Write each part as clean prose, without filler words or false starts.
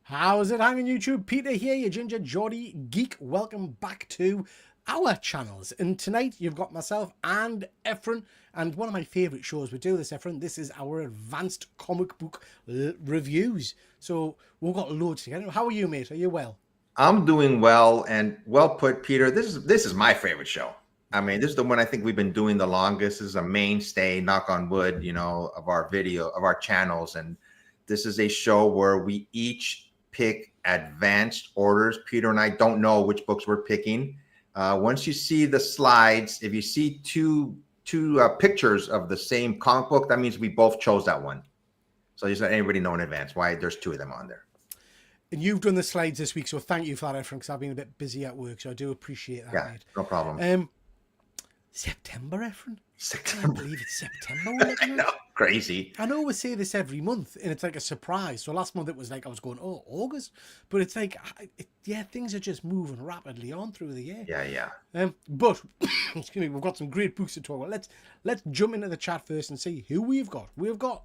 How's it hanging, YouTube? Peter here, your ginger Geordie Geek. Welcome back to our channels. And tonight you've got myself and Ephron, and one of my favourite shows we do this, Ephron. This is our advanced comic book reviews. So we've got loads to get into. How are you, mate? Are you well? I'm doing well, and well put, Peter. This is my favorite show. I mean, this is the one I think we've been doing the longest. This is a mainstay, knock on wood, of our channels. And this is a show where we each pick advanced orders. Peter and I don't know which books we're picking. Once you see the slides, if you see two pictures of the same comic book, that means we both chose that one. So just let anybody know in advance why there's two of them on there. And you've done the slides this week, so thank you for that, Ephron, because I've been a bit busy at work, so I do appreciate that, Yeah, mate. no problem. September, Ephron? September. I can't believe it's September. We're looking at. No, crazy. I know we say this every month, and it's like a surprise. So last month it was like I was going, oh, August, but it's like, yeah, things are just moving rapidly on through the year. Yeah. But excuse me, we've got some great books to talk about. Let's jump into the chat first and see who we've got. We've got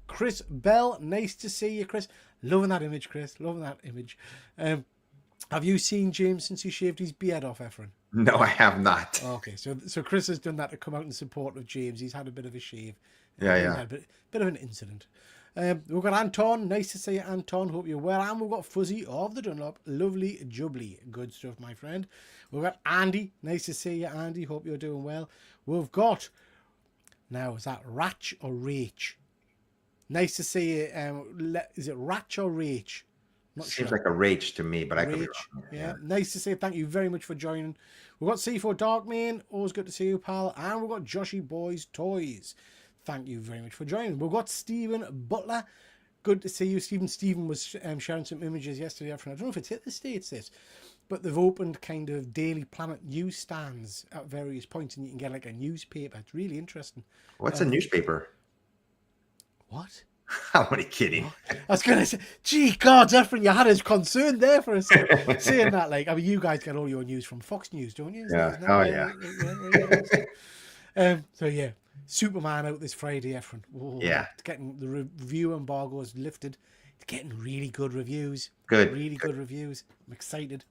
Chris Bell. Nice to see you, Chris. Loving that image, Chris. Loving that image. Have you seen James since he shaved his beard off, Ephron? No, I have not. Okay, so Chris has done that to come out in support of James. He's had a bit of a shave. Yeah. Had a bit of an incident. We've got Anton. Nice to see you, Anton. Hope you're well. And we've got Fuzzy of the Dunlop. Lovely jubbly. Good stuff, my friend. We've got Andy. Nice to see you, Andy. Hope you're doing well. We've got, now, is that Ratch or Rach? Nice to see you. Is it Ratch or Rach? Not Seems sure. like a rage to me, but I could be Rach. wrong. Yeah, nice to see you. Thank you very much for joining. We've got C4 Darkman. Always good to see you, pal. And we've got Joshy Boys Toys. Thank you very much for joining. We've got Stephen Butler. Good to see you, Stephen. Stephen was sharing some images yesterday. I don't know if it's hit the States, this, but they've opened kind of Daily Planet newsstands at various points, and you can get like a newspaper. It's really interesting. What's a newspaper? What? I'm only kidding. I was going to say, gee, God, Ephron, you had us concerned there for a second. Saying that, like, I mean, you guys get all your news from Fox News, don't you? Yeah. So, yeah, Superman out this Friday, Ephron. Oh, yeah. It's getting the review embargoes lifted. It's getting really good reviews. Good. Really good reviews. I'm excited.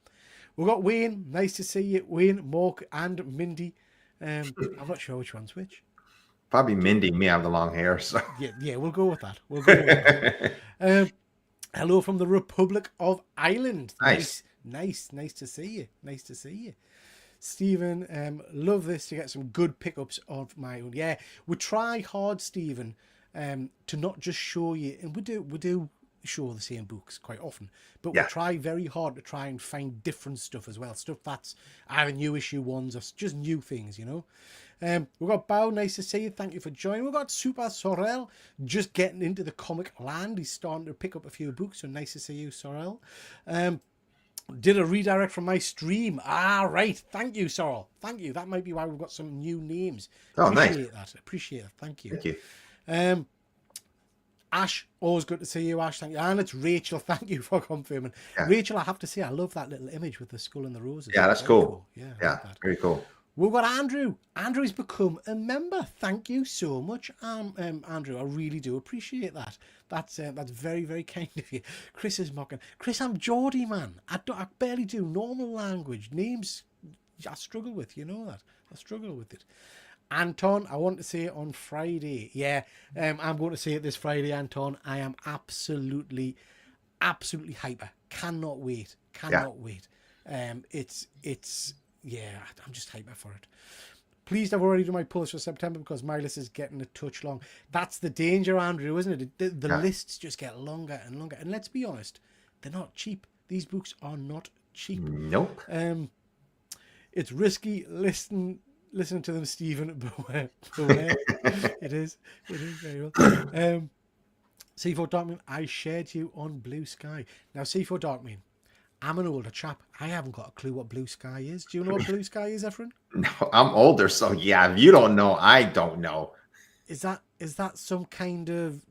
We've got Wayne. Nice to see you. Wayne, Mork, and Mindy. I'm not sure which one's which. Probably Mindy. Me, I have the long hair. So yeah, we'll go with that. We'll go with that. Hello from the Republic of Ireland. Nice to see you. Nice to see you, Stephen. Love this to get some good pickups of my own. Yeah, we try hard, Stephen, to not just show you, and we do show the same books quite often, but we try very hard to try and find different stuff as well. Stuff that's either new issue ones or just new things, you know. We've got Bao, nice to see you. Thank you for joining. We've got Super Sorrel, just getting into the comic land. He's starting to pick up a few books, so nice to see you, Sorrel. Did a redirect from my stream. Right. Thank you, Sorrel. Thank you. That might be why we've got some new names. Appreciate that. Appreciate it. Thank you. Thank you. Ash, always good to see you, Ash. Thank you. And it's Rachel. Thank you for confirming. Yeah. Rachel, I have to say, I love that little image with the skull and the roses. Yeah, that's cool. Yeah, very cool. We've got Andrew. Andrew's become a member. Thank you so much, Andrew. I really do appreciate that. That's very, very kind of you. Chris is mocking. Chris, I'm Geordie, man. I barely do normal language. Names I struggle with, you know that. I struggle with it. Anton, I want to say it on Friday. Yeah, I'm going to say it this Friday, Anton. I am absolutely hyper. Cannot wait. Wait. Yeah, I'm just hyper for it. Pleased I've already done my pulls for September because my list is getting a touch long. That's the danger, Andrew, isn't it? The lists just get longer and longer. And let's be honest, they're not cheap. These books are not cheap. Nope. It's risky listening to them, Stephen. Beware. It is very well. C4 Darkman, I shared you on Blue Sky. Now, C4 Darkman, I'm an older chap. I haven't got a clue what Blue Sky is. Do you know what Blue Sky is, Ephron? No, I'm older, so yeah. If you don't know, I don't know. Is that some kind of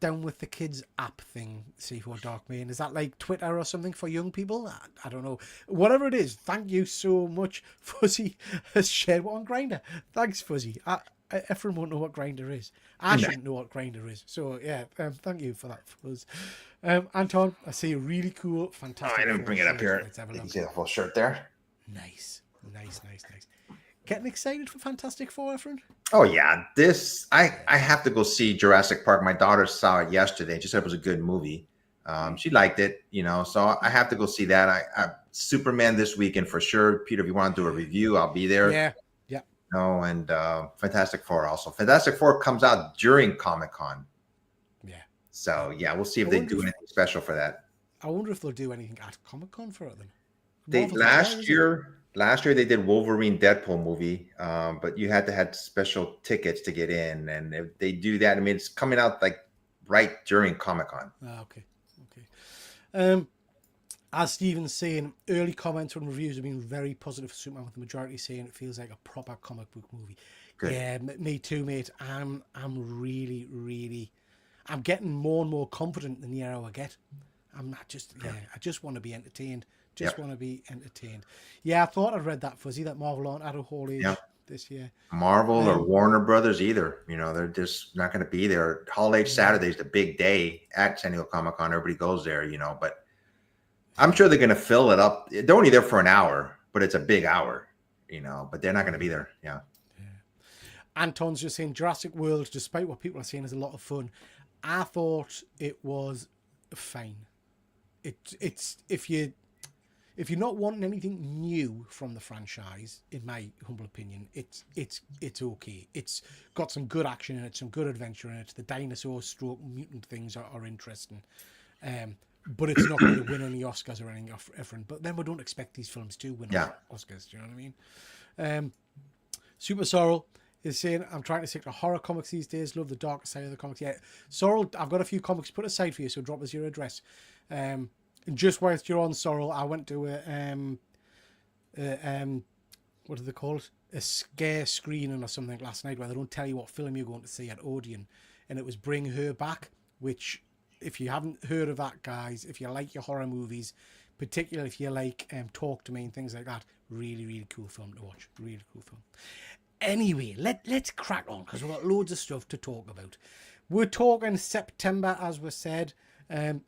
down with the kids app thing, C4 Darkman? Is that like Twitter or something for young people? I don't know. Whatever it is, thank you so much. Fuzzy has shared one on Grindr. Thanks, Fuzzy. Ephron won't know what Grindr is. I shouldn't know what Grindr is. So yeah, thank you for that, Fuzz. Anton, I see a really cool, Oh, I Fantastic didn't Four bring it up shirt. here. Let's have a You can look. see the full shirt there. Nice, nice, nice, nice. Getting excited for Fantastic Four, Efren? Oh yeah, this I have to go see Jurassic Park. My daughter saw it yesterday. She said it was a good movie. She liked it, so I have to go see that. I Superman this weekend for sure. Peter, if you want to do a review, I'll be there. Yeah, yeah. No, and Fantastic Four also. Fantastic Four comes out during Comic Con, Yeah. so yeah, we'll see if they do anything special for that. I wonder if they'll do anything at Comic Con for it then. They Marvel's not there, is it? last year they did Wolverine Deadpool movie, but you had to have special tickets to get in, and if they do that, I mean it's coming out like right during Comic Con. Ah, okay, okay. As Stephen's saying, early comments and reviews have been very positive for Superman, with the majority saying it feels like a proper comic book movie. Good. Yeah, me too, mate. I'm really, really, I'm getting more and more confident in the year I get. I'm not just, I just want to be entertained. Just want to be entertained. Yeah, I thought I'd read that Fuzzy, that Marvel aren't at a Hall Age this year. Marvel or Warner Brothers either. They're just not going to be there. Hall Age Saturday is the big day at San Diego Comic Con. Everybody goes there, but I'm sure they're going to fill it up. They're only there for an hour, but it's a big hour, but they're not going to be there. Yeah. Anton's just saying Jurassic World, despite what people are saying, is a lot of fun. I thought it was fine. It's if you're not wanting anything new from the franchise, in my humble opinion, it's okay. It's got some good action in it, some good adventure in it. The dinosaur stroke mutant things are interesting. But it's not going to win any Oscars or anything different. But then we don't expect these films to win Oscars. Do you know what I mean? Super Sorrel is saying, I'm trying to stick to horror comics these days. Love the darker side of the comics. Yeah, Sorrel, I've got a few comics put aside for you, so drop us your address. And just whilst you're on Sorrel, I went to what do they call it? A scare screening or something last night where they don't tell you what film you're going to see at Odeon. And it was Bring Her Back, which, if you haven't heard of that, guys, if you like your horror movies, particularly if you like Talk to Me and things like that, really, really cool film to watch. Really cool film. Anyway, let's crack on, because we've got loads of stuff to talk about. We're talking September, as we said, and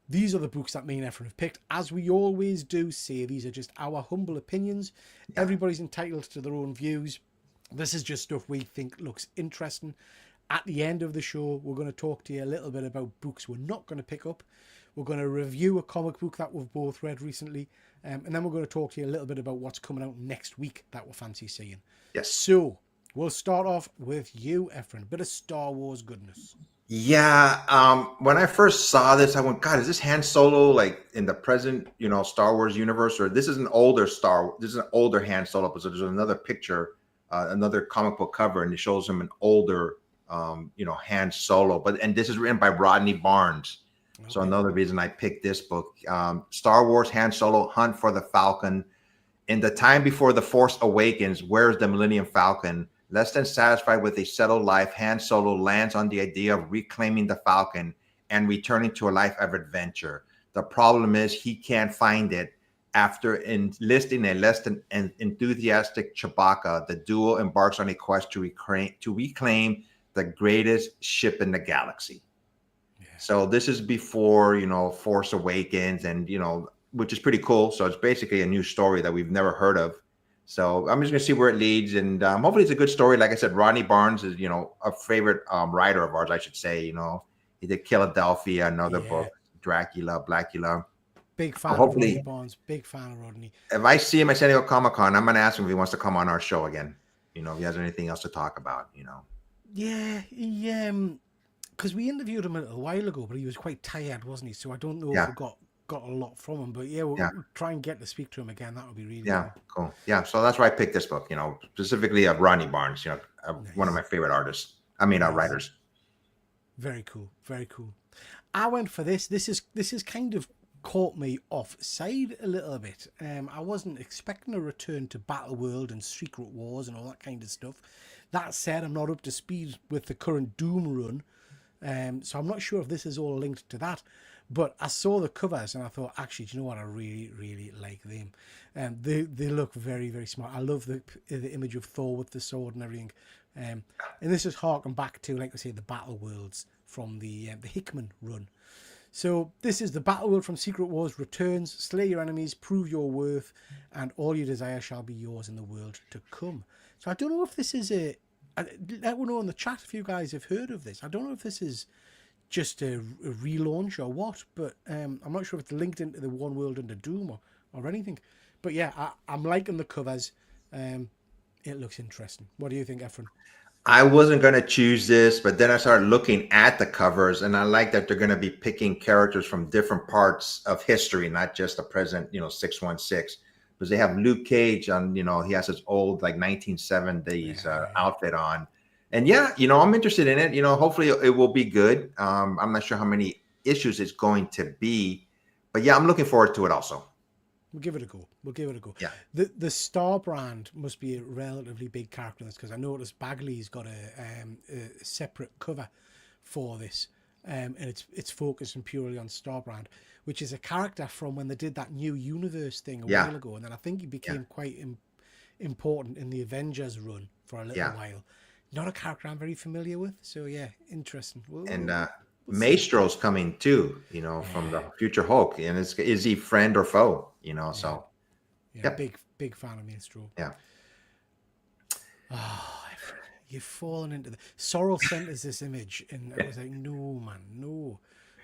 these are the books that me and Efren have picked. As we always do say, these are just our humble opinions. Everybody's entitled to their own views. This is just stuff we think looks interesting. At the end of the show, we're going to talk to you a little bit about books we're not going to pick up. We're going to review a comic book that we've both read recently. And then we're going to talk to you a little bit about what's coming out next week that we're fancy seeing. Yes. So we'll start off with you, Efren. A bit of Star Wars goodness. Yeah. When I first saw this, I went, God, is this Han Solo like in the present, Star Wars universe? Or this is an older this is an older Han Solo. So there's another picture, another comic book cover, and it shows him an older Han Solo, and this is written by Rodney Barnes. Okay. So another reason I picked this book, Star Wars Han Solo Hunt for the Falcon. In the time before The Force Awakens, where's the Millennium Falcon? Less than satisfied with a settled life, Han Solo lands on the idea of reclaiming the Falcon and returning to a life of adventure. The problem is he can't find it. After enlisting a less than enthusiastic Chewbacca, the duo embarks on a quest to reclaim the greatest ship in the galaxy. Yeah. So this is before, Force Awakens, and, which is pretty cool. So it's basically a new story that we've never heard of. So I'm just going to see where it leads. And hopefully it's a good story. Like I said, Rodney Barnes is, a favorite writer of ours, I should say. He did Philadelphia, another book, Dracula, Blackula. Big fan of Rodney Barnes. Big fan of Rodney. If I see him at San Diego Comic-Con, I'm going to ask him if he wants to come on our show again. If he has anything else to talk about, Yeah, because we interviewed him a little while ago, but he was quite tired, wasn't he? So I don't know if we got a lot from him. But we'll try and get to speak to him again. That would be really cool. Yeah, so that's why I picked this book, specifically of Rodney Barnes, nice. One of my favorite artists. Writers. Very cool. Very cool. I went for this. This is kind of caught me offside a little bit. I wasn't expecting a return to Battle World and Secret Wars and all that kind of stuff. That said, I'm not up to speed with the current Doom run, so I'm not sure if this is all linked to that. But I saw the covers and I thought, actually, do you know what? I really, really like them. They look very, very smart. I love the image of Thor with the sword and everything. And this is harking back to, like I say, the Battle Worlds from the Hickman run. So this is the battle world from Secret Wars returns. Slay your enemies, prove your worth, and all your desire shall be yours in the world to come. So I don't know if this is let me know in the chat if you guys have heard of this. I don't know if this is just a relaunch or what, but I'm not sure if it's linked into the One World Under Doom or anything. But yeah, I'm liking the covers. It looks interesting. What do you think, Efren? I wasn't going to choose this, but then I started looking at the covers, and I like that they're going to be picking characters from different parts of history, not just the present, 616. Because they have Luke Cage on, he has his old, like, 1970s outfit on. And yeah, I'm interested in it. Hopefully it will be good. I'm not sure how many issues it's going to be, but yeah, I'm looking forward to it also. We'll give it a go. Yeah. The Star Brand must be a relatively big character in this, because I noticed Bagley's got a separate cover for this, and it's focusing purely on Star Brand, which is a character from when they did that new universe thing a while ago, and then I think he became quite important in the Avengers run for a little while. Not a character I'm very familiar with, so yeah, interesting. We'll Maestro's coming too, from the Future Hulk, and is he friend or foe? So big fan of Maestro. Yeah. Oh, you've fallen into the Sorrel sent us this image, and I was like, no, man, no.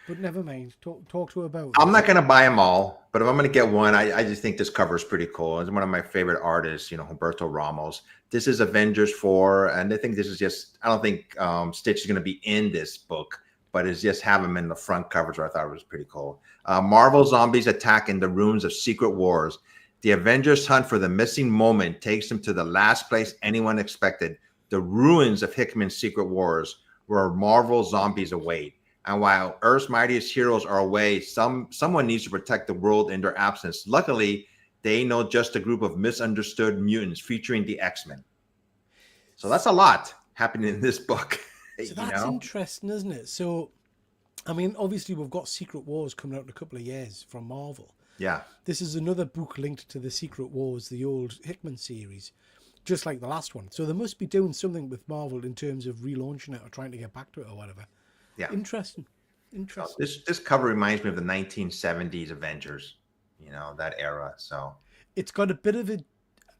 But never mind. Talk to her about. I'm not gonna buy them all, but if I'm gonna get one, I just think this cover is pretty cool. It's one of my favorite artists, Humberto Ramos. This is Avengers 4, and I think this is just. I don't think Stitch is gonna be in this book, but it's just have him in the front covers, where I thought it was pretty cool. Marvel zombies attack in the ruins of Secret Wars. The Avengers' hunt for the missing moment takes them to the last place anyone expected, the ruins of Hickman's Secret Wars, where Marvel zombies await. And while Earth's mightiest heroes are away, someone needs to protect the world in their absence. Luckily, they know just a group of misunderstood mutants featuring the X-Men. So that's a lot happening in this book. So that's interesting, isn't it? So, I mean, obviously we've got Secret Wars coming out in a couple of years from Marvel. Yeah. This is another book linked to the Secret Wars, the old Hickman series, just like the last one. So they must be doing something with Marvel in terms of relaunching it or trying to get back to it or whatever. Yeah. Interesting. This cover reminds me of the 1970s Avengers, that era. So it's got a bit of a,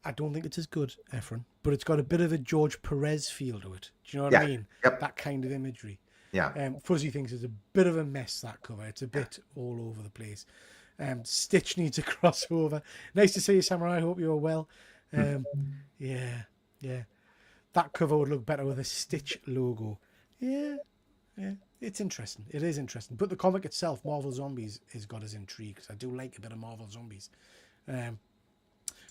I don't think it's as good, Efren, but it's got a bit of a George Perez feel to it. Do you know what I mean? Yep. That kind of imagery. Yeah. Fuzzy thinks it's a bit of a mess, that cover. It's a bit all over the place. Stitch needs a crossover. Nice to see you, Samurai. I hope you're well. Yeah. That cover would look better with a Stitch logo. Yeah. It's interesting. It is interesting. But the comic itself, Marvel Zombies, has got us intrigued, because I do like a bit of Marvel Zombies.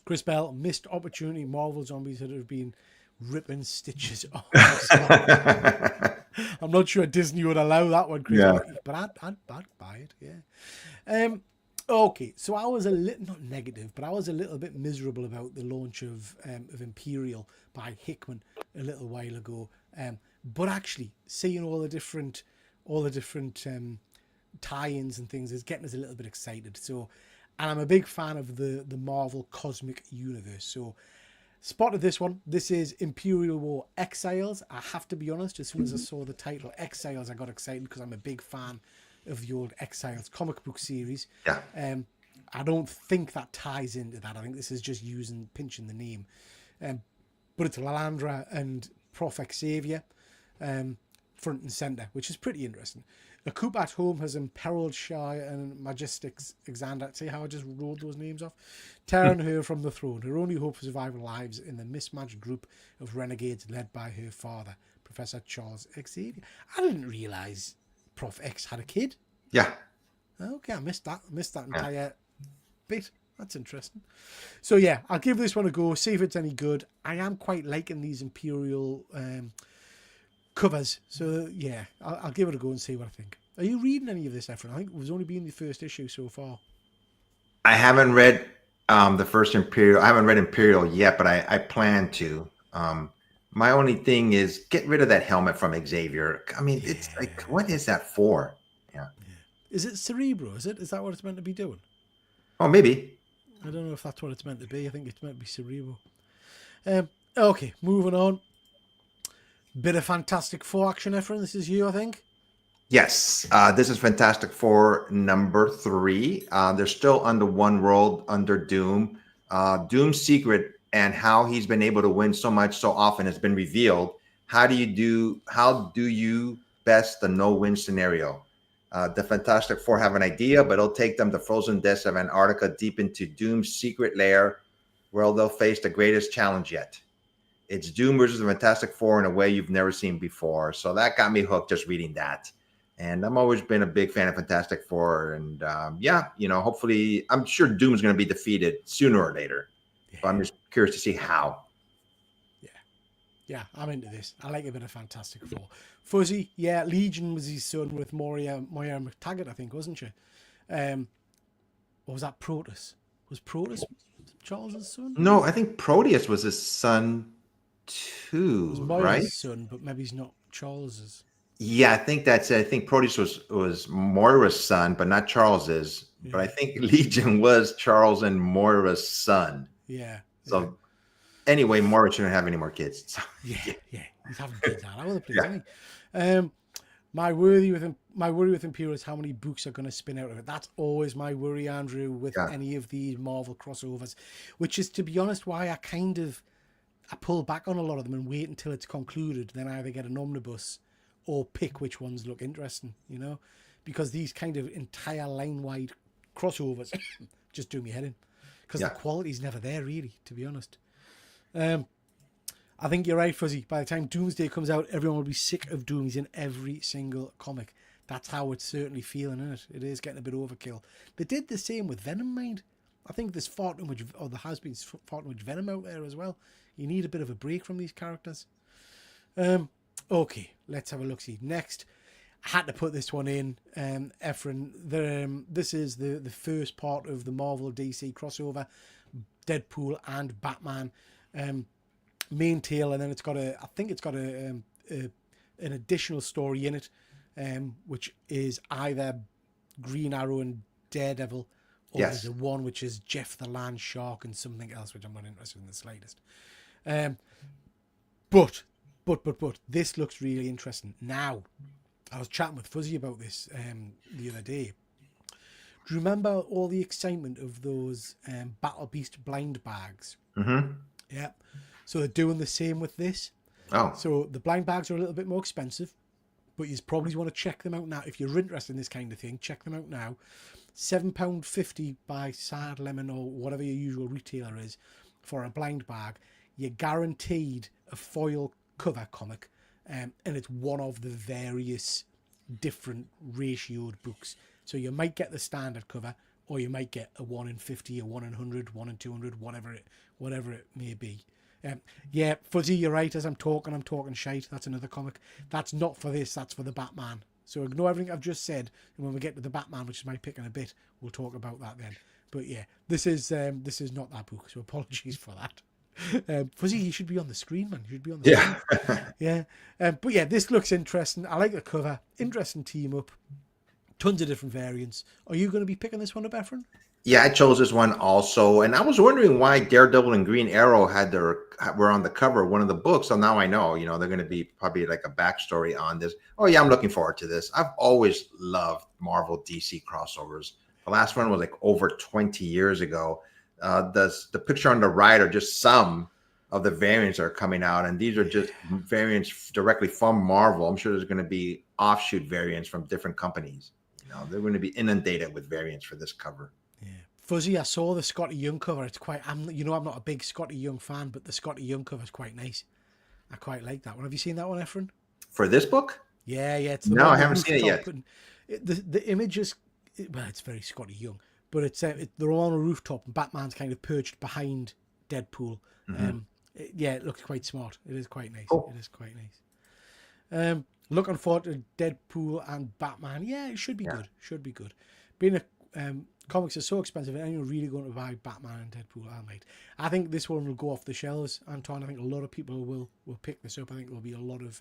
Chris Bell, missed opportunity. Marvel Zombies that have been ripping Stitches off. I'm not sure Disney would allow that one, Chris. Yeah. But I'd buy it. Yeah. Okay, so I was a little, not negative, but I was a little bit miserable about the launch of Imperial by Hickman a little while ago. But actually, seeing all the different tie-ins and things is getting us a little bit excited. So, and I'm a big fan of the Marvel Cosmic Universe. So, spotted this one. This is Imperial War Exiles. I have to be honest, as soon as I saw the title Exiles, I got excited, because I'm a big fan of the old Exiles comic book series. Yeah. I don't think that ties into that. I think this is just pinching the name. But it's Lalandra and Prof Xavier front and center, which is pretty interesting. A coup at home has imperiled Shire and Majestix Xander. See how I just rolled those names off? Tearing her from the throne. Her only hope for survival lies in the mismatched group of renegades led by her father, Professor Charles Xavier. I didn't realise Prof X had a kid. Yeah. Okay, I missed that entire bit. That's interesting. So yeah, I'll give this one a go, see if it's any good. I am quite liking these Imperial covers. So yeah, I'll give it a go and see what I think. Are you reading any of this, Efren? I think it was only been the first issue so far. I haven't read the first Imperial. I haven't read Imperial yet, but I plan to. My only thing is get rid of that helmet from Xavier. I mean, it's like, what is that for? Yeah. Is it Cerebro? Is that what it's meant to be doing? Oh, maybe. I don't know if that's what it's meant to be. I think it's meant to be Cerebro. Okay, moving on. Bit of Fantastic Four action, Efren. This is you, I think. Yes, this is Fantastic Four number 3. They're still under one world, under Doom. Doom's secret and how he's been able to win so much so often has been revealed. How do you best the no-win scenario? The Fantastic Four have an idea, but it'll take them the frozen depths of Antarctica deep into Doom's secret lair, where they'll face the greatest challenge yet. It's Doom versus the Fantastic Four in a way you've never seen before. So that got me hooked just reading that. And I'm always been a big fan of Fantastic Four. And hopefully, I'm sure Doom's going to be defeated sooner or later. Yeah. But I'm just curious to see how. Yeah, I'm into this. I like a bit of Fantastic Four. Fuzzy, yeah, Legion was his son with Moira McTaggart, I think, wasn't she? Or was that Proteus? Was Proteus Charles's son? No, I think Proteus was his son too, It was Moira's right? son, but maybe he's not Charles's. Yeah, I think that's it. I think Proteus was Moira's son, but not Charles's. Yeah. But I think Legion was Charles and Moira's son. Yeah. So anyway, Moira shouldn't have any more kids. So, yeah. He's having kids all over the place, isn't he? My worry with Imperial is how many books are going to spin out of it. That's always my worry, Andrew, with any of these Marvel crossovers, which is, to be honest, why I pull back on a lot of them and wait until it's concluded, then either get an omnibus or pick which ones look interesting, because these kind of entire line-wide crossovers just do me head in, because the quality's never there, really, to be honest. I think you're right, Fuzzy. By the time Doomsday comes out, everyone will be sick of Doom. He's in every single comic. That's how it's certainly feeling, isn't it? It is getting a bit overkill. They did the same with Venom, mind. I think there's far too much, or there has been far too much Venom out there as well. You need a bit of a break from these characters. Okay, let's have a look. See, next, I had to put this one in, Efren. This is the first part of the Marvel DC crossover, Deadpool and Batman. Main tale, and then it's got an additional story in it, which is either Green Arrow and Daredevil, or there's a one which is Jeff the Land Shark and something else, which I'm not interested in the slightest. But this looks really interesting. Now, I was chatting with Fuzzy about this the other day. Do you remember all the excitement of those Battle Beast blind bags? Mm-hmm. Yeah. So they're doing the same with this. Oh. So the blind bags are a little bit more expensive, but you probably want to check them out now. If you're interested in this kind of thing, check them out now. £7.50 by Sad Lemon or whatever your usual retailer is for a blind bag. You're guaranteed a foil cover comic, and it's one of the various different ratioed books. So you might get the standard cover, or you might get a 1 in 50, a 1 in 100, 1 in 200, whatever it may be. Yeah, Fuzzy, you're right. As I'm talking shite. That's another comic. That's not for this. That's for the Batman. So ignore everything I've just said. And when we get to the Batman, which is my pick in a bit, we'll talk about that then. But yeah, this is not that book. So apologies for that. Fuzzy, you should be on the screen, man. You should be on the screen. Yeah. But yeah, this looks interesting. I like the cover. Interesting team up. Tons of different variants. Are you going to be picking this one up, Efren? Yeah, I chose this one also, and I was wondering why Daredevil and Green Arrow were on the cover of one of the books. So now I know, they're going to be probably like a backstory on this. Oh yeah, I'm looking forward to this. I've always loved Marvel DC crossovers. The last one was like over 20 years ago. The picture on the right are just some of the variants that are coming out, and these are just variants directly from Marvel. I'm sure there's going to be offshoot variants from different companies. They're going to be inundated with variants for this cover. Yeah, Fuzzy, I saw the Scotty Young cover. It's quite. I'm not a big Scotty Young fan, but the Scotty Young cover is quite nice. I quite like that one. Have you seen that one, Efren? For this book? Yeah. It's no, I haven't seen it yet. The image is, it's very Scotty Young, but they're all on a rooftop and Batman's kind of perched behind Deadpool. Mm-hmm. It looks quite smart. It is quite nice. Cool. It is quite nice. Looking forward to Deadpool and Batman. Yeah, it should be good. Should be good. Being comics are so expensive, and you're really going to buy Batman and Deadpool, I think this one will go off the shelves, Anton. I think a lot of people will pick this up. I think there'll be a lot of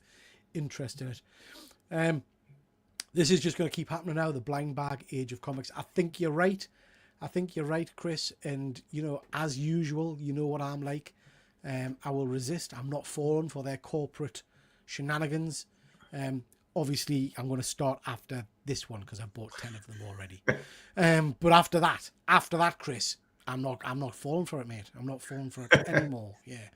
interest in it. This is just going to keep happening now. The blind bag age of comics. I think you're right. Chris. And as usual, you know what I'm like. I will resist. I'm not falling for their corporate shenanigans. Obviously, I'm going to start after this one because I bought 10 of them already. But after that, Chris, I'm not falling for it, mate. I'm not falling for it anymore. Yeah.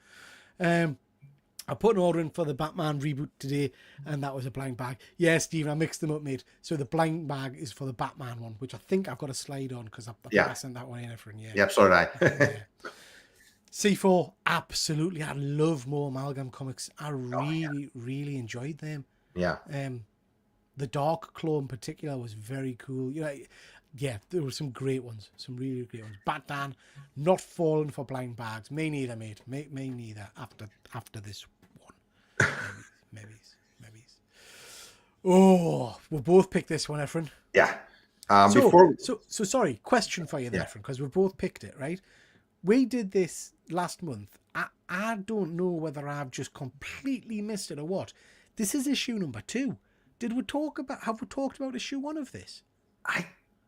I put an order in for the Batman reboot today, and that was a blind bag. Yeah, Stephen, I mixed them up, mate. So the blind bag is for the Batman one, which I think I've got a slide on because I think I sent that one in, Efren. Yeah. Yep, so did I. Yeah. C4, absolutely. I love more Amalgam comics. I really enjoyed them. Yeah. The Dark Claw in particular was very cool. You know, yeah, there were some great ones, some really great ones. Batman, not falling for blind bags. Me neither, mate. Me neither. After this one, maybe. Oh, we'll both pick this one, Efren. Yeah. So sorry. Question for you, there, Efren, because we both picked it, right? We did this last month. I don't know whether I've just completely missed it or what. This is issue number 2. Have we talked about issue 1 of this? I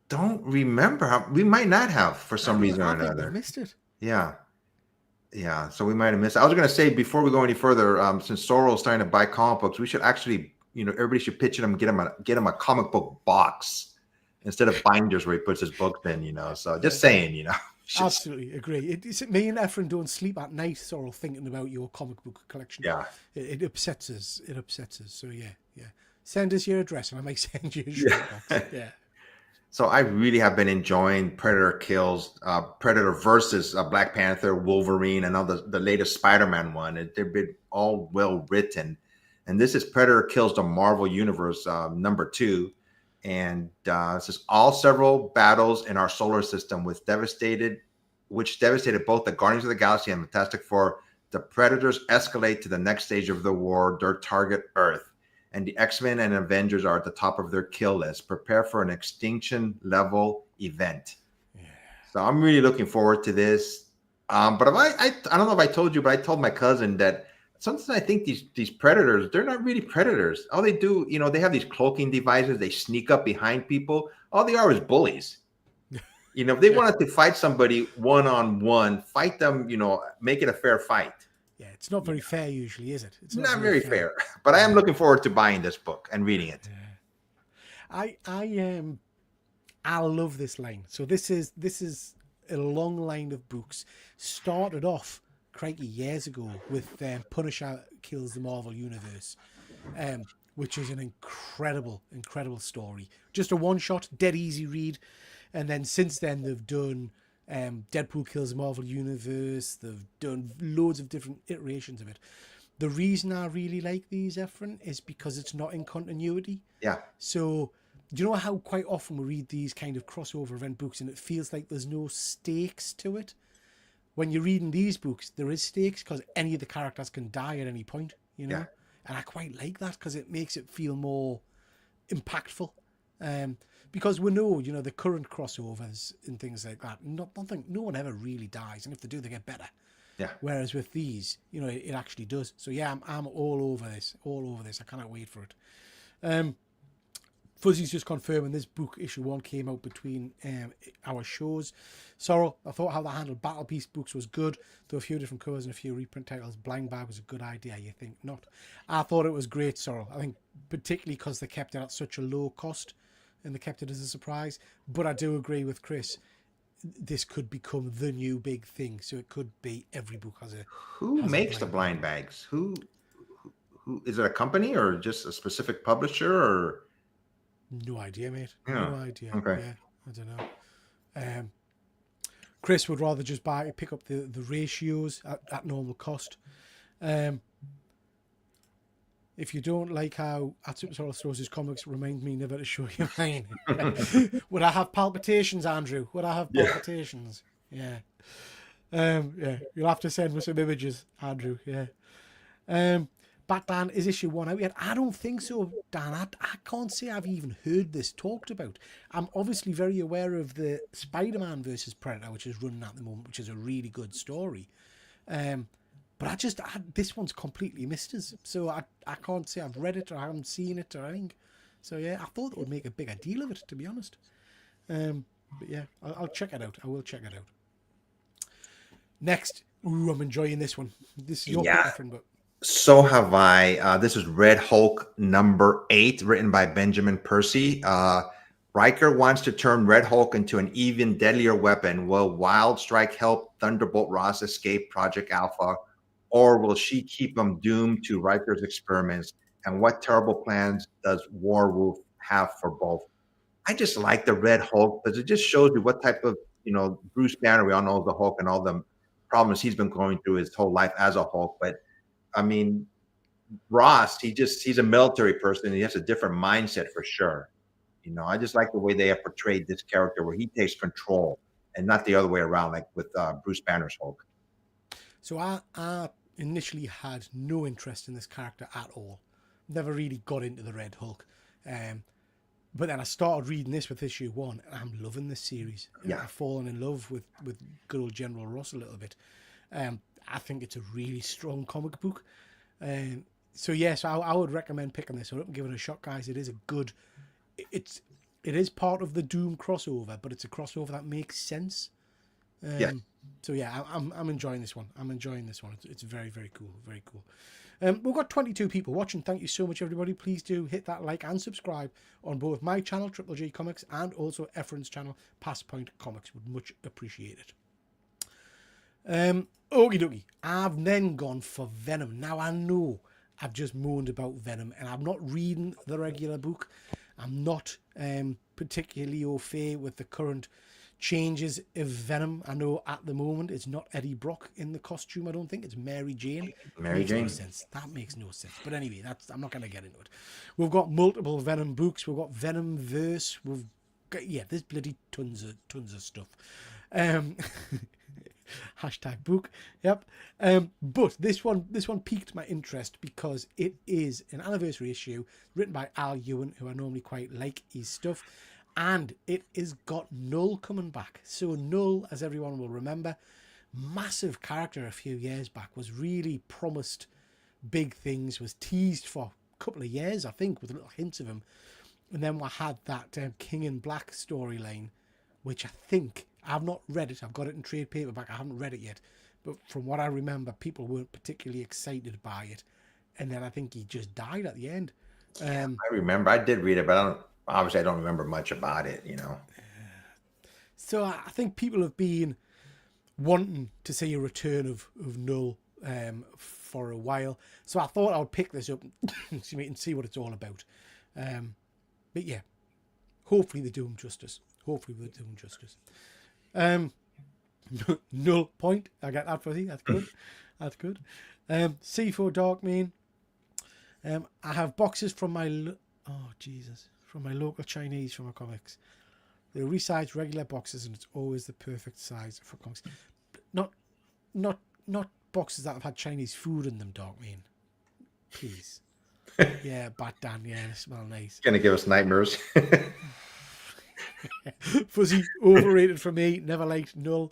don't remember. We might not have for some reason or another. I think we missed it. Yeah. So we might have missed it. I was going to say before we go any further, since Sorrell's starting to buy comic books, we should actually, everybody should pitch him, get him a comic book box instead of binders where he puts his books in. So just saying, Absolutely agree. Me and Efren don't sleep at night, Sorrell, thinking about your comic book collection. Yeah. It upsets us. So yeah. Send us your address and I might send you a shirt box. Yeah. So I really have been enjoying Predator versus Black Panther, Wolverine, and now the latest Spider-Man one. They've been all well written. And this is Predator Kills the Marvel Universe number 2. And this is several battles in our solar system which devastated both the Guardians of the Galaxy and Fantastic Four. The Predators escalate to the next stage of the war, their target Earth. And the X-Men and Avengers are at the top of their kill list. Prepare for an extinction-level event. Yeah. So I'm really looking forward to this. But I don't know if I told you, but I told my cousin that sometimes I think these predators, they're not really predators. All they do, they have these cloaking devices. They sneak up behind people. All they are is bullies. If they wanted to fight somebody one-on-one, fight them, make it a fair fight. Yeah, it's not very fair usually, is it? It's not very fair. But I am looking forward to buying this book and reading it. I love this line. So this is a long line of books. Started off, crikey, years ago with Punisher Kills the Marvel Universe, which is an incredible story. Just a one-shot, dead easy read. And then since then they've done Deadpool Kills the Marvel Universe. They've done loads of different iterations of it. The reason I really like these, Efren, is because it's not in continuity. Yeah. So do you know how quite often we read these kind of crossover event books and it feels like there's no stakes to it? When you're reading these books, there is stakes because any of the characters can die at any point, Yeah. And I quite like that because it makes it feel more impactful. Because we know, the current crossovers and things like that, no one ever really dies, and if they do, they get better. Yeah. Whereas with these, it actually does. So yeah, I'm all over this. I cannot wait for it. Fuzzy's just confirming this book issue 1 came out between our shows. Sorrow, I thought how they handled Battle Beast books was good, though a few different covers and a few reprint titles. Blind Bag was a good idea. You think not? I thought it was great, Sorrow. I think particularly because they kept it at such a low cost. And they kept it as a surprise. But I do agree with Chris. This could become the new big thing. So it could be every book has a... Who makes the blind bags? Who is it, a company or just a specific publisher? Or no idea, mate. Yeah. No idea. Okay. Yeah, I don't know. Chris would rather just pick up the ratios at normal cost. If you don't like how Sorrell throws his comics, remind me never to show you mine. Would I have palpitations, Andrew? Would I have palpitations? Yeah. Yeah. You'll have to send me some images, Andrew. Yeah. Batman, is issue 1 out yet? I don't think so, Dan. I can't say I've even heard this talked about. I'm obviously very aware of the Spider-Man versus Predator, which is running at the moment, which is a really good story. But this one's completely missed us. So I can't say I've read it or I haven't seen it or anything. So yeah, I thought it would make a bigger deal of it, to be honest. But yeah, I'll check it out. I will check it out. Next, I'm enjoying this one. This is your pick, but So have I. This is Red Hulk #8, written by Benjamin Percy. Riker wants to turn Red Hulk into an even deadlier weapon. Will Wild Strike help Thunderbolt Ross escape Project Alpha, or will she keep him doomed to Riker's experiments? And what terrible plans does Warwolf have for both? I just like the Red Hulk because it just shows you what type of, Bruce Banner, we all know, is the Hulk and all the problems he's been going through his whole life as a Hulk. But I mean, Ross, he's a military person. And he has a different mindset for sure. I just like the way they have portrayed this character where he takes control and not the other way around, like with Bruce Banner's Hulk. So I initially had no interest in this character at all. Never really got into the Red Hulk. But then I started reading this with issue 1, and I'm loving this series. Yeah. I've fallen in love with good old General Ross a little bit. I think it's a really strong comic book. So yes, I would recommend picking this up and giving it a shot, guys. It is a good. It is part of the Doom crossover, but it's a crossover that makes sense. Yeah. So yeah, I'm enjoying this one. I'm enjoying this one. It's very, very cool. Very cool. We've got 22 people watching. Thank you so much, everybody. Please do hit that like and subscribe on both my channel, TripleG Comics, and also Efren's channel, Past Point Comics. Would much appreciate it. Okie dokie. I've then gone for Venom. Now I know I've just moaned about Venom, and I'm not reading the regular book. I'm not particularly au fait with the current changes of Venom. I know at the moment it's not Eddie Brock in the costume. I don't think it's Mary Jane. Mary Jane. No sense. That makes no sense. But anyway, I'm not going to get into it. We've got multiple Venom books. We've got Venom verse. We've got, there's bloody tons of stuff. Hashtag book. Yep. But this one piqued my interest because it is an anniversary issue written by Al Ewing, who I normally quite like his stuff. And it is got Null coming back. So Null, as everyone will remember, massive character a few years back, was really promised big things, was teased for a couple of years, I think, with little hints of him. And then we had that King in Black storyline, which I think, I've not read it. I've got it in trade paperback. I haven't read it yet. But from what I remember, people weren't particularly excited by it. And then I think he just died at the end. I remember. I did read it, but I don't remember much about it, So I think people have been wanting to see a return of Null for a while. So I thought I would pick this up and see what it's all about. But yeah, hopefully they do him justice. Null point. I get that for you. That's good. That's good. C4 Darkmane. I have boxes from my from my local Chinese from my comics. They're resized regular boxes, and it's always the perfect size for comics. Not boxes that have had Chinese food in them, Darkmane. Please. Yeah, Bat Dan. Yeah, they smell nice. Gonna give us nightmares. Fuzzy, overrated for me. Never liked Null.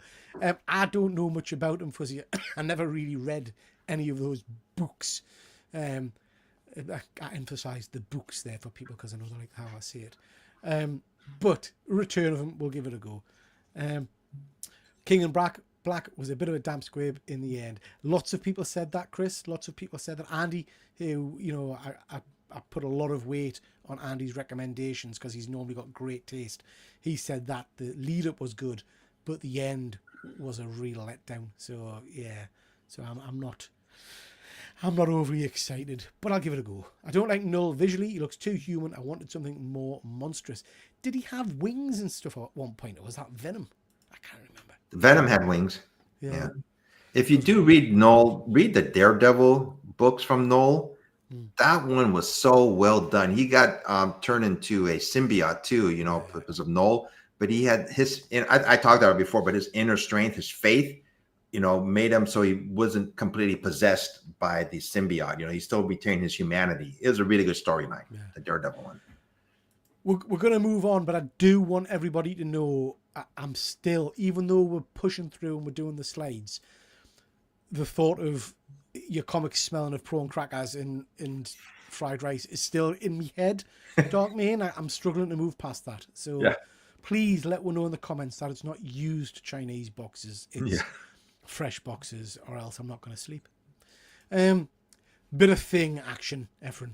I don't know much about him, Fuzzy. I never really read any of those books. I emphasise the books there for people because I know they like how I say it. But return of him, we'll give it a go. King in Black was a bit of a damp squib in the end. Lots of people said that, Chris. Lots of people said that. Andy, who, I put a lot of weight on Andy's recommendations because he's normally got great taste. He said that the lead up was good, but the end was a real letdown. So yeah, so I'm not overly excited, but I'll give it a go. I don't like Null visually. He looks too human. I wanted something more monstrous. Did he have wings and stuff at one point, or was that Venom? I can't remember. Venom had wings. Yeah. If you do read Null, read the Daredevil books from Null. That one was so well done. He got turned into a symbiote too, because of Null. But he had I talked about it before, but his inner strength, his faith, made him so he wasn't completely possessed by the symbiote. He still retained his humanity. It was a really good storyline, the Daredevil one. We're going to move on, but I do want everybody to know I'm still, even though we're pushing through and we're doing the slides, the thought of your comics smelling of prawn crackers and fried rice is still in my head, Darkmane. I'm struggling to move past that. So please let one know in the comments that it's not used Chinese boxes. It's fresh boxes, or else I'm not going to sleep. bit of Thing action, Efren.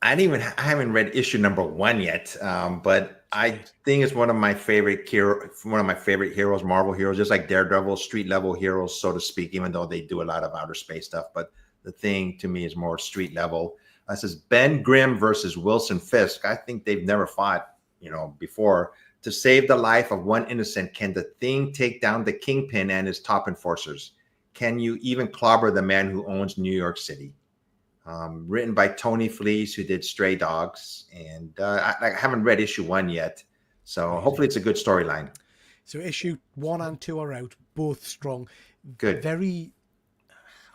I haven't read issue number 1 yet, but I think it's one of my favorite heroes, Marvel heroes, just like Daredevil, street level heroes, so to speak. Even though they do a lot of outer space stuff, but the Thing to me is more street level. It says Ben Grimm versus Wilson Fisk. I think they've never fought, before. To save the life of one innocent, can the Thing take down the Kingpin and his top enforcers? Can you even clobber the man who owns New York City? Written by Tony Fleece, who did Stray Dogs, and I haven't read issue 1 yet, so hopefully it's a good storyline. So issue 1 and 2 are out, both strong. Good. I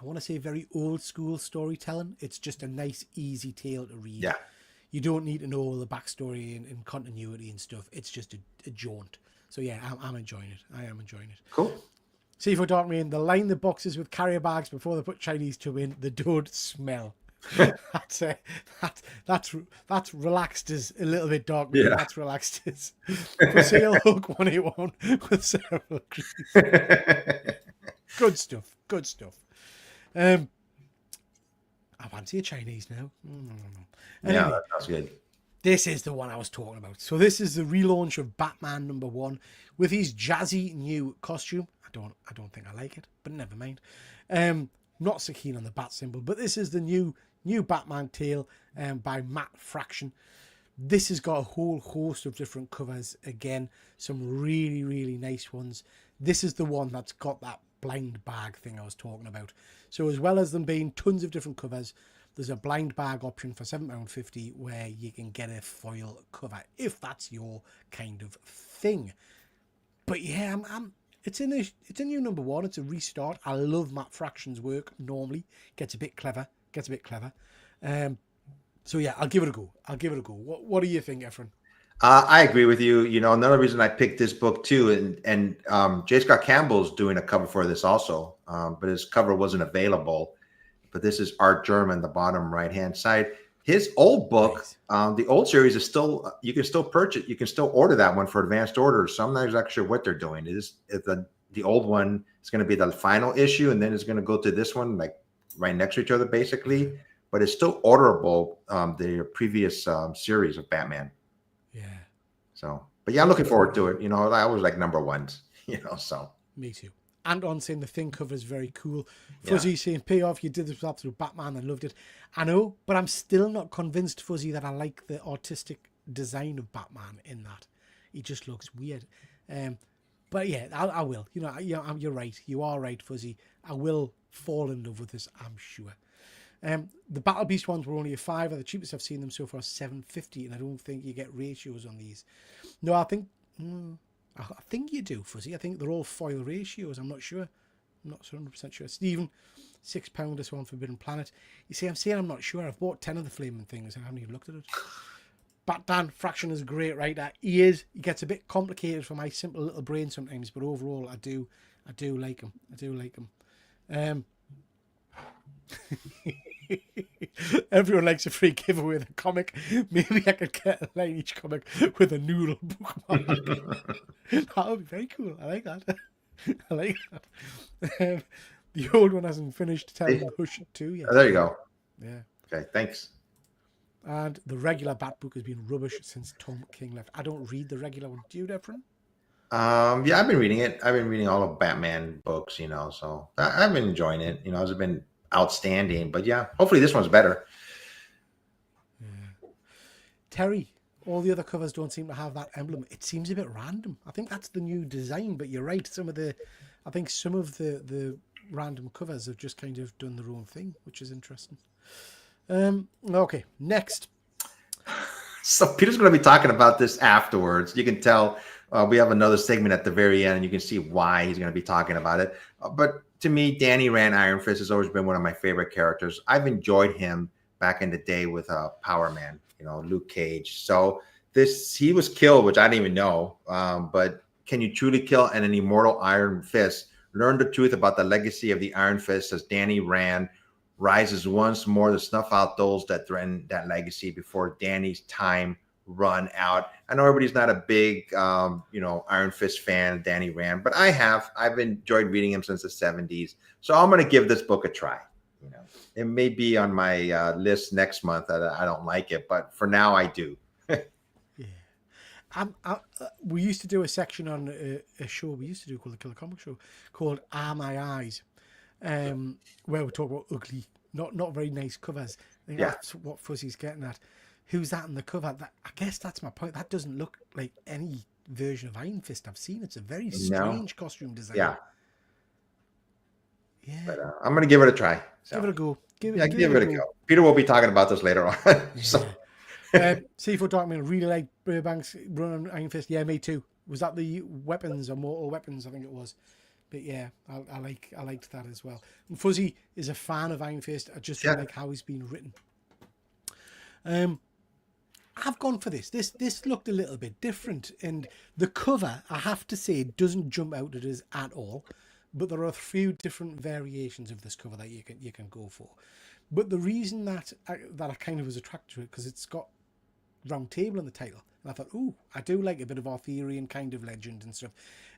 want to say very old school storytelling. It's just a nice, easy tale to read. Yeah. You don't need to know all the backstory and continuity and stuff. It's just a jaunt. So yeah, I'm enjoying it. I am enjoying it. Cool. Seafood Dark Main, they line the boxes with carrier bags before they put Chinese to in. They don't smell. That's relaxed as a little bit dark. Yeah. That's relaxed as for sale Hook 181 with several creams. Good stuff. Good stuff. I fancy a Chinese now. Anyway, that's good. This is the one I was talking about. So this is the relaunch of Batman #1 with his jazzy new costume. I don't think I like it, but never mind. Not so keen on the bat symbol, but this is the new Batman tale by Matt Fraction. This has got a whole host of different covers. Again, some really, really nice ones. This is the one that's got that blind bag thing I was talking about. So as well as them being tons of different covers, there's a blind bag option for £7.50 where you can get a foil cover if that's your kind of thing. But yeah, it's a new #1. It's a restart. I love Matt Fraction's work. Normally gets a bit clever. So yeah, I'll give it a go. What do you think, Efren? I agree with you. Another reason I picked this book too, and J. Scott Campbell's doing a cover for this also, but his cover wasn't available. But this is Art German, the bottom right-hand side. His old book, nice. The old series is still, you can still purchase, you can still order that one for advanced orders. So I'm not exactly sure what they're doing. The old one is going to be the final issue, and then it's going to go to this one, like right next to each other, basically. But it's still orderable, the previous series of Batman. Yeah. So, but yeah, I'm looking forward to it. I always like #1s, so. Me too. And on saying the Thing cover is very cool. Fuzzy saying, pay off, you did this through Batman and loved it. I know, but I'm still not convinced, Fuzzy, that I like the artistic design of Batman in that. He just looks weird. But yeah, I will. You're right. You are right, Fuzzy. I will fall in love with this, I'm sure. The Battle Beast ones were only a £5. The cheapest I've seen them so far is $7.50, and I don't think you get ratios on these. No, I think you do, Fuzzy. I think they're all foil ratios. I'm not sure. I'm not 100% sure. Stephen, £6 this one, Forbidden Planet. You see, I'm saying I'm not sure. I've bought 10 of the flaming things and I haven't even looked at it. Batman Fraction is a great writer. He is. He gets a bit complicated for my simple little brain sometimes, but overall, I do like him. Everyone likes a free giveaway with a comic. Maybe I could get a line each comic with a noodle bookmark. That would be very cool. I like that. The old one hasn't finished. Tell me Hush 2 yet. Oh, there you go. Yeah. Okay, thanks. And the regular Bat book has been rubbish since Tom King left. I don't read the regular one. Do you, Efren? Yeah, I've been reading it. I've been reading all of Batman books, so I've been enjoying it. It's been outstanding, but yeah, hopefully this one's better. Yeah. Terry, all the other covers don't seem to have that emblem. It seems a bit random. I think that's the new design, but you're right. Some of the random covers have just kind of done their own thing, which is interesting. Okay, next. So Peter's going to be talking about this afterwards. You can tell we have another segment at the very end, and you can see why he's going to be talking about it. But to me, Danny Rand Iron Fist has always been one of my favorite characters. I've enjoyed him back in the day with Power Man, Luke Cage. So he was killed, which I didn't even know. But can you truly kill an immortal Iron Fist? Learn the truth about the legacy of the Iron Fist as Danny Rand rises once more to snuff out those that threaten that legacy before Danny's time run out. I know everybody's not a big, Iron Fist fan of Danny Rand, but I've enjoyed reading him since the 70s. So I'm going to give this book a try. You know, it may be on my list next month that I don't like it, but for now I do. Yeah. We used to do a section on a show we used to do called the Killer Comic Show called Are My Eyes, where we talk about ugly, not very nice covers. I think Yeah. that's what Fuzzy's getting at. Who's that in the cover? I guess that's my point. That doesn't look like any version of Iron Fist I've seen. It's a very No. strange costume design. Yeah. Yeah. But I'm going to give it a try. So. Give it a go. Give Give it it a go. Peter will be talking about this later on. So. C4 Darkman really like Burbank's run on Iron Fist. Yeah, me too. Was that the weapons or mortal weapons? I think it was. But yeah, I liked that as well. And Fuzzy is a fan of Iron Fist. I just don't like how he's been written. I've gone for this. This looked a little bit different, and the cover, I have to say, doesn't jump out at us at all. But there are a few different variations of this cover that you can go for. But the reason that I kind of was attracted to it, because it's got Round Table in the title, and I thought, ooh, I do like a bit of Arthurian kind of legend and stuff.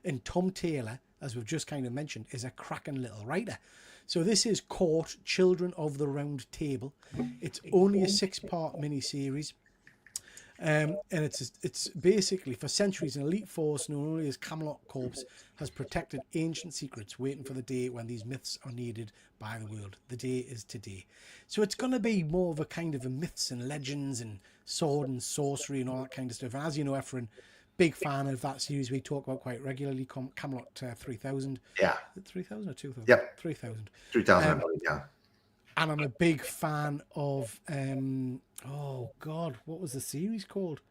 And Tom Taylor, as we've just kind of mentioned, is a cracking little writer. So this is Court, Children of the Round Table. It's only a 6-part miniseries. And it's basically, for centuries, an elite force known only as Camelot Corps has protected ancient secrets, waiting for the day when these myths are needed by the world. The day is today. So it's going to be more of a kind of a myths and legends and sword and sorcery and all that kind of stuff. And as you know, Efren, big fan of that series we talk about quite regularly, Camelot 3000. Yeah. 3000 or 2000? Yep. 3000. 3000, yeah. And I'm a big fan of, oh God, what was the series called?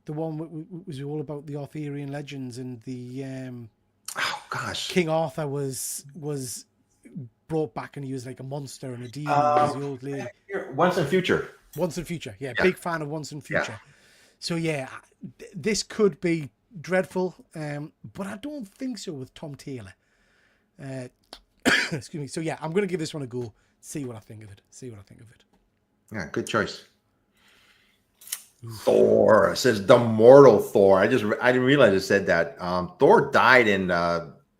The one was all about the Arthurian legends and the oh gosh, King Arthur was brought back and he was like a monster and a demon. Was the old lady. Once and Future. Once and Future, yeah, big fan of Once and Future. Yeah. So yeah, this could be dreadful, but I don't think so with Tom Taylor. Excuse me. So yeah, I'm going to give this one a go. See what I think of it. Yeah, good choice. Thor says the mortal Thor. I didn't realize it said that. Thor died in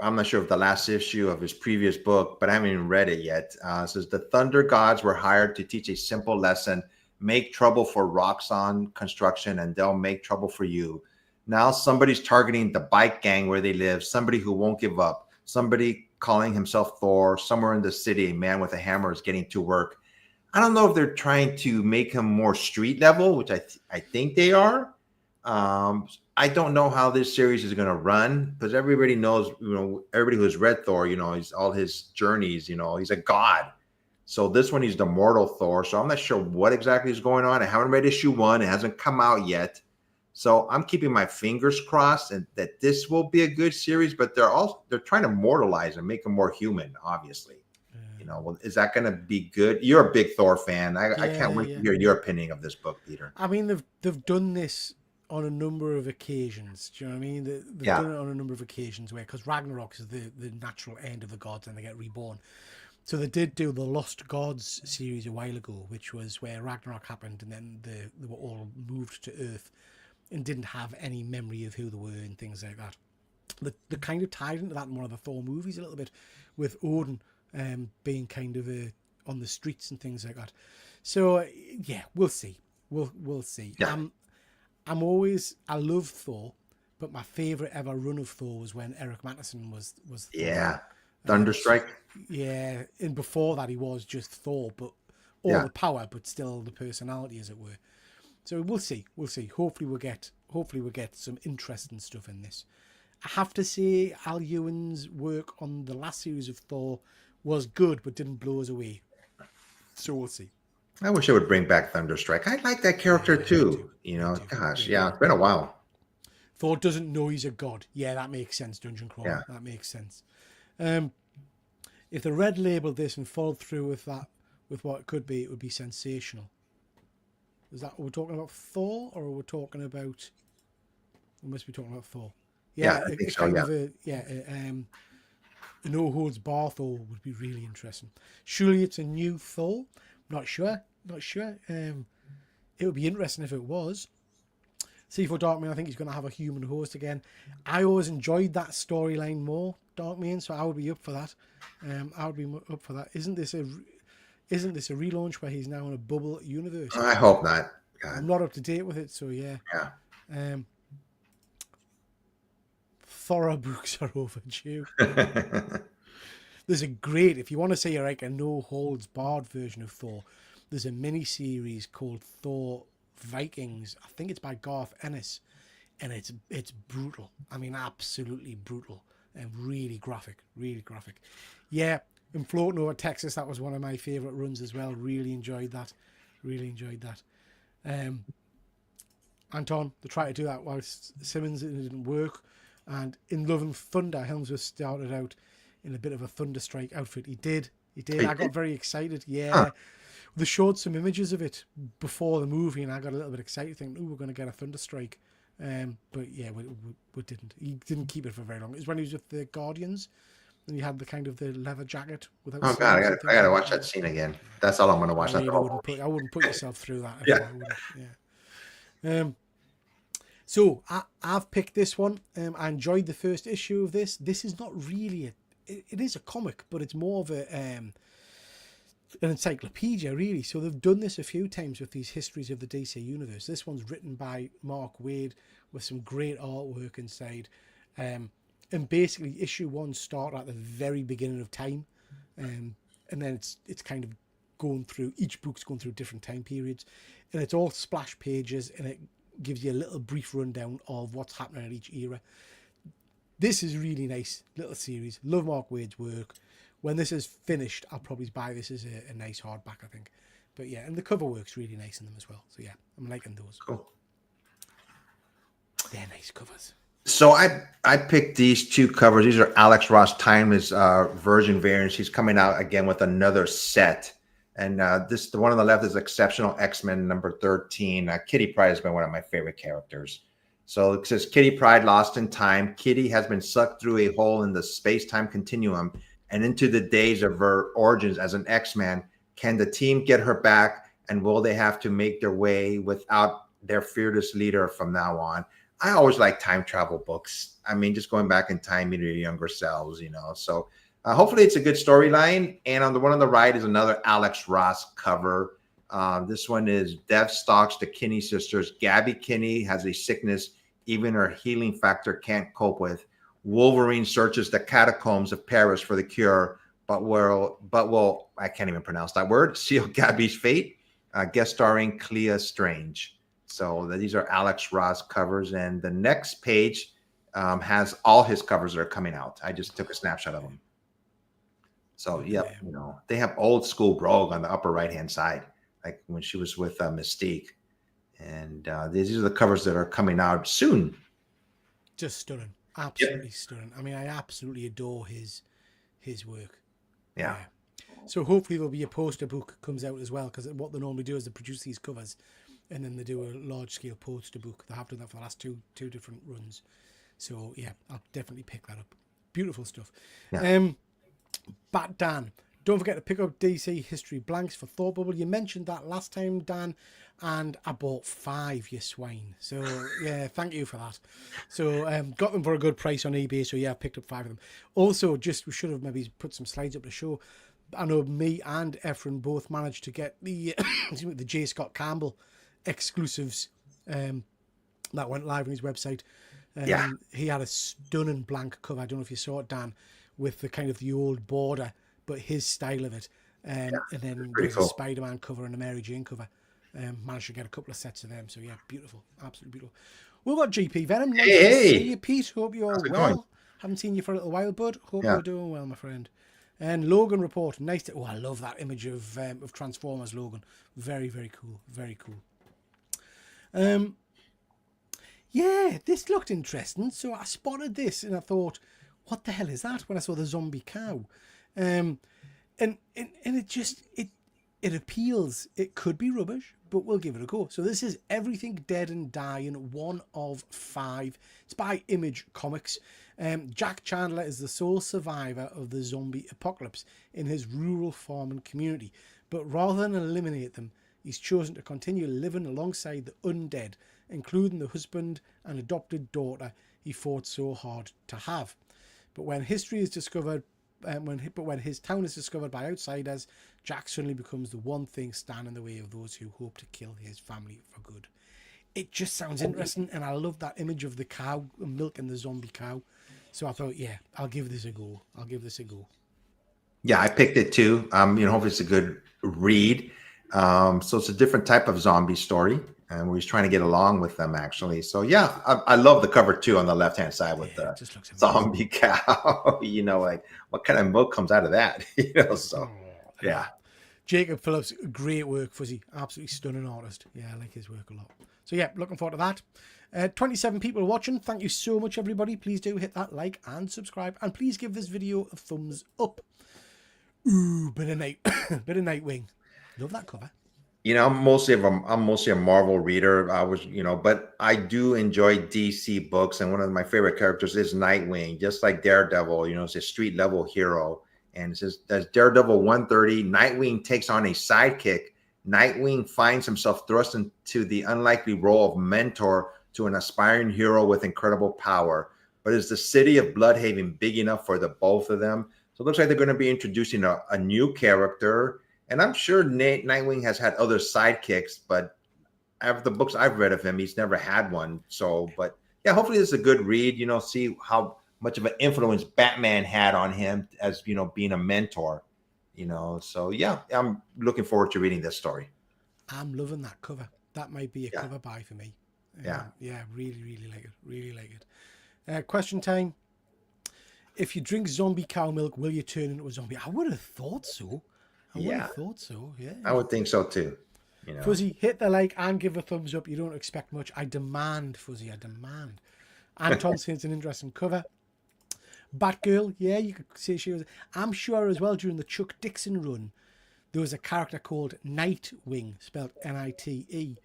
I'm not sure if the last issue of his previous book, but I haven't even read it yet. It says the thunder gods were hired to teach a simple lesson: make trouble for Roxxon construction, and they'll make trouble for you. Now somebody's targeting the bike gang where they live. Somebody who won't give up. Somebody calling himself Thor. Somewhere in the city, a man with a hammer is getting to work. I don't know if they're trying to make him more street level, which I think they are. I don't know how this series is going to run, because everybody knows, everybody who's read Thor, he's all his journeys, he's a god. So this one, he's the mortal Thor. So I'm not sure what exactly is going on. I haven't read issue 1. It hasn't come out yet. So I'm keeping my fingers crossed and that this will be a good series, but they're trying to mortalize and make him more human, obviously. Well, is that going to be good? You're a big Thor fan. I can't wait to hear your opinion of this book, Peter. I mean, they've done this on a number of occasions. Do you know what I mean? They've done it on a number of occasions because Ragnarok is the natural end of the gods and they get reborn. So they did do the Lost Gods series a while ago, which was where Ragnarok happened and then they were all moved to Earth and didn't have any memory of who they were and things like that. They kind of tied into that in one of the Thor movies a little bit with Odin being kind of on the streets and things like that. So yeah, we'll see. We'll see. Yeah. I love Thor, but my favorite ever run of Thor was when Eric Matheson was Thor. Yeah. Thunderstrike. Yeah, and before that he was just Thor, but all the power, but still the personality, as it were. So we'll see. Hopefully we'll get some interesting stuff in this. I have to say, Al Ewing's work on the last series of Thor was good, but didn't blow us away. So we'll see. I wish I would bring back Thunderstrike. I like that character too. Gosh, it's been a while. Thor doesn't know he's a god. Yeah, that makes sense, Dungeon Crawler. Yeah. That makes sense. If the red labeled this and followed through with that, with what it could be, it would be sensational. Is that what we're talking about, Thor, or are we talking about? We must be talking about Thor. Yeah, I think so. A no holds bar Thor would be really interesting. Surely it's a new Thor. Not sure. It would be interesting if it was. C4 Darkman, I think he's going to have a human host again. I always enjoyed that storyline more. Darkmane, so I would be up for that. I would be up for that. Isn't this a relaunch where he's now in a bubble universe? I hope not. God. I'm not up to date with it, so yeah. Thor books are overdue. There's a great, if you want to see like a no holds barred version of Thor, there's a mini series called Thor Vikings. I think it's by Garth Ennis, and it's brutal. I mean, absolutely brutal and really graphic, really graphic. Yeah, in Floating Over Texas, that was one of my favorite runs as well. Really enjoyed that. Anton, they tried to do that whilst Simmons, it didn't work. And in Love and Thunder, Helmsworth started out in a bit of a Thunderstrike outfit. He did. I got very excited. Yeah. Huh. They showed some images of it before the movie, and I got a little bit excited, thinking, "Ooh, we're going to get a Thunderstrike." But yeah, we didn't. He didn't keep it for very long. It was when he was with the Guardians, and he had the kind of the leather jacket. Without oh God, I gotta watch that scene again. That's all I'm going to watch. I wouldn't put yourself through that. Yeah. So I've picked this one. I enjoyed the first issue of this. This is not really it is a comic, but it's more of an encyclopedia, really. So they've done this a few times with these histories of the DC universe. This one's written by Mark Waid with some great artwork inside. And basically issue 1 started at the very beginning of time. And then it's kind of going through, each book's going through different time periods. And it's all splash pages, and it gives you a little brief rundown of what's happening at each era. This is really nice little series. Love Mark Waid's work. When this is finished, I'll probably buy this as a nice hardback, I think. But yeah, and the cover work's really nice in them as well. So yeah, I'm liking those. Cool. They're nice covers. So I picked these 2 covers. These are Alex Ross Timeless version variants. He's coming out again with another set. And the one on the left is Exceptional X-Men number 13. Kitty Pryde has been one of my favorite characters. So it says, Kitty Pryde lost in time. Kitty has been sucked through a hole in the space-time continuum and into the days of her origins as an X-Man. Can the team get her back, and will they have to make their way without their fearless leader from now on? I always like time travel books. I mean, just going back in time, meeting your younger selves, So hopefully it's a good storyline. And on the one on the right is another Alex Ross cover. This one is Death stalks the Kinney sisters. Gabby Kinney has a sickness even her healing factor can't cope with. Wolverine searches the catacombs of Paris for the cure, but will I can't even pronounce that word, seal Gabby's fate. Guest starring Clea Strange. So these are Alex Ross covers, and the next page has all his covers that are coming out. I just took a snapshot of them. So, yep, they have old school Rogue on the upper right-hand side, like when she was with Mystique. And these are the covers that are coming out soon. Just stunning. Absolutely stunning. I mean, I absolutely adore his work. Yeah. So hopefully there'll be a poster book comes out as well, because what they normally do is they produce these covers and then they do a large-scale poster book. They have done that for the last two different runs. So, yeah, I'll definitely pick that up. Beautiful stuff. Yeah. Bat Dan, don't forget to pick up DC History Blanks for Thought Bubble. You mentioned that last time, Dan, and I bought 5, you swine. So, yeah, thank you for that. So, got them for a good price on eBay. So, yeah, I picked up 5 of them. Also, we should have maybe put some slides up to show. I know me and Efren both managed to get the the J. Scott Campbell exclusives that went live on his website. He had a stunning blank cover. I don't know if you saw it, Dan, with the kind of the old border, but his style of it. And then there's a Spider-Man cover and a Mary Jane cover. Managed to get a couple of sets of them. So, yeah, beautiful. Absolutely beautiful. We've got GP Venom. Nice to see you, Pete. Hope you're well. Going? Haven't seen you for a little while, bud. Hope you're doing well, my friend. And Logan report. Nice to... Oh, I love that image of Transformers, Logan. Very, very cool. Very cool. Yeah, this looked interesting. So I spotted this and I thought, what the hell is that? When I saw the zombie cow. And it appeals. It could be rubbish, but we'll give it a go. So this is Everything Dead and Dying, 1 of 5. It's by Image Comics. Jack Chandler is the sole survivor of the zombie apocalypse in his rural farming community. But rather than eliminate them, he's chosen to continue living alongside the undead, including the husband and adopted daughter he fought so hard to have. But when history is discovered, when his town is discovered by outsiders, Jack suddenly becomes the one thing standing in the way of those who hope to kill his family for good. It just sounds interesting, and I love that image of the cow milking the zombie cow. So I thought, yeah, I'll give this a go. Yeah, I picked it too. Hopefully it's a good read. So it's a different type of zombie story, and we're just trying to get along with them actually. So yeah, I love the cover too on the left-hand side with the just looks zombie cow. Like what kind of milk comes out of that? So yeah. Jacob Phillips, great work, Fuzzy. Absolutely stunning artist. Yeah, I like his work a lot. So yeah, looking forward to that. 27 people watching. Thank you so much, everybody. Please do hit that like and subscribe, and please give this video a thumbs up. Ooh, bit of Nightwing. Love that cover. I'm mostly a Marvel reader. But I do enjoy DC books, and one of my favorite characters is Nightwing. Just like Daredevil, it's a street level hero. And it says, as Daredevil 130, Nightwing takes on a sidekick. Nightwing finds himself thrust into the unlikely role of mentor to an aspiring hero with incredible power. But is the city of Bloodhaven big enough for the both of them? So it looks like they're going to be introducing a new character. And I'm sure Nightwing has had other sidekicks, but after the books I've read of him, he's never had one. So, but yeah, hopefully this is a good read, see how much of an influence Batman had on him as, being a mentor, So yeah, I'm looking forward to reading this story. I'm loving that cover. That might be a cover buy for me. Yeah, really, really like it. Really like it. Question time. If you drink zombie cow milk, will you turn into a zombie? I would have thought so. Yeah. I would think so too. Fuzzy, hit the like and give a thumbs up. You don't expect much. I demand, Fuzzy, I demand. Anton says it's an interesting cover. Batgirl, yeah, you could say she was. I'm sure as well during the Chuck Dixon run, there was a character called Nightwing, spelled Nite,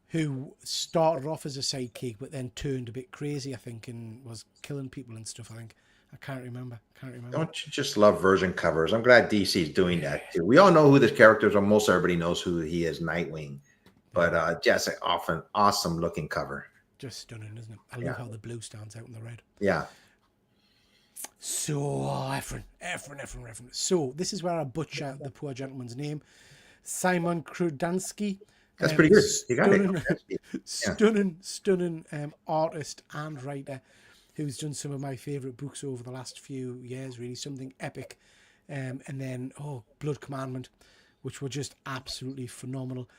who started off as a sidekick but then turned a bit crazy, I think, and was killing people and stuff, I think. I can't remember. Don't you just love version covers? I'm glad DC's doing that too. We all know who the characters are. Most everybody knows who he is, Nightwing. But just an awesome looking cover. Just stunning, isn't it? I love how the blue stands out in the red. Yeah. So, Efren. So, this is where I butcher the poor gentleman's name. Simon Krudansky. That's pretty good. You got it. Stunning artist and writer who's done some of my favourite books over the last few years, really. Something epic. And then, Blood Commandment, which were just absolutely phenomenal.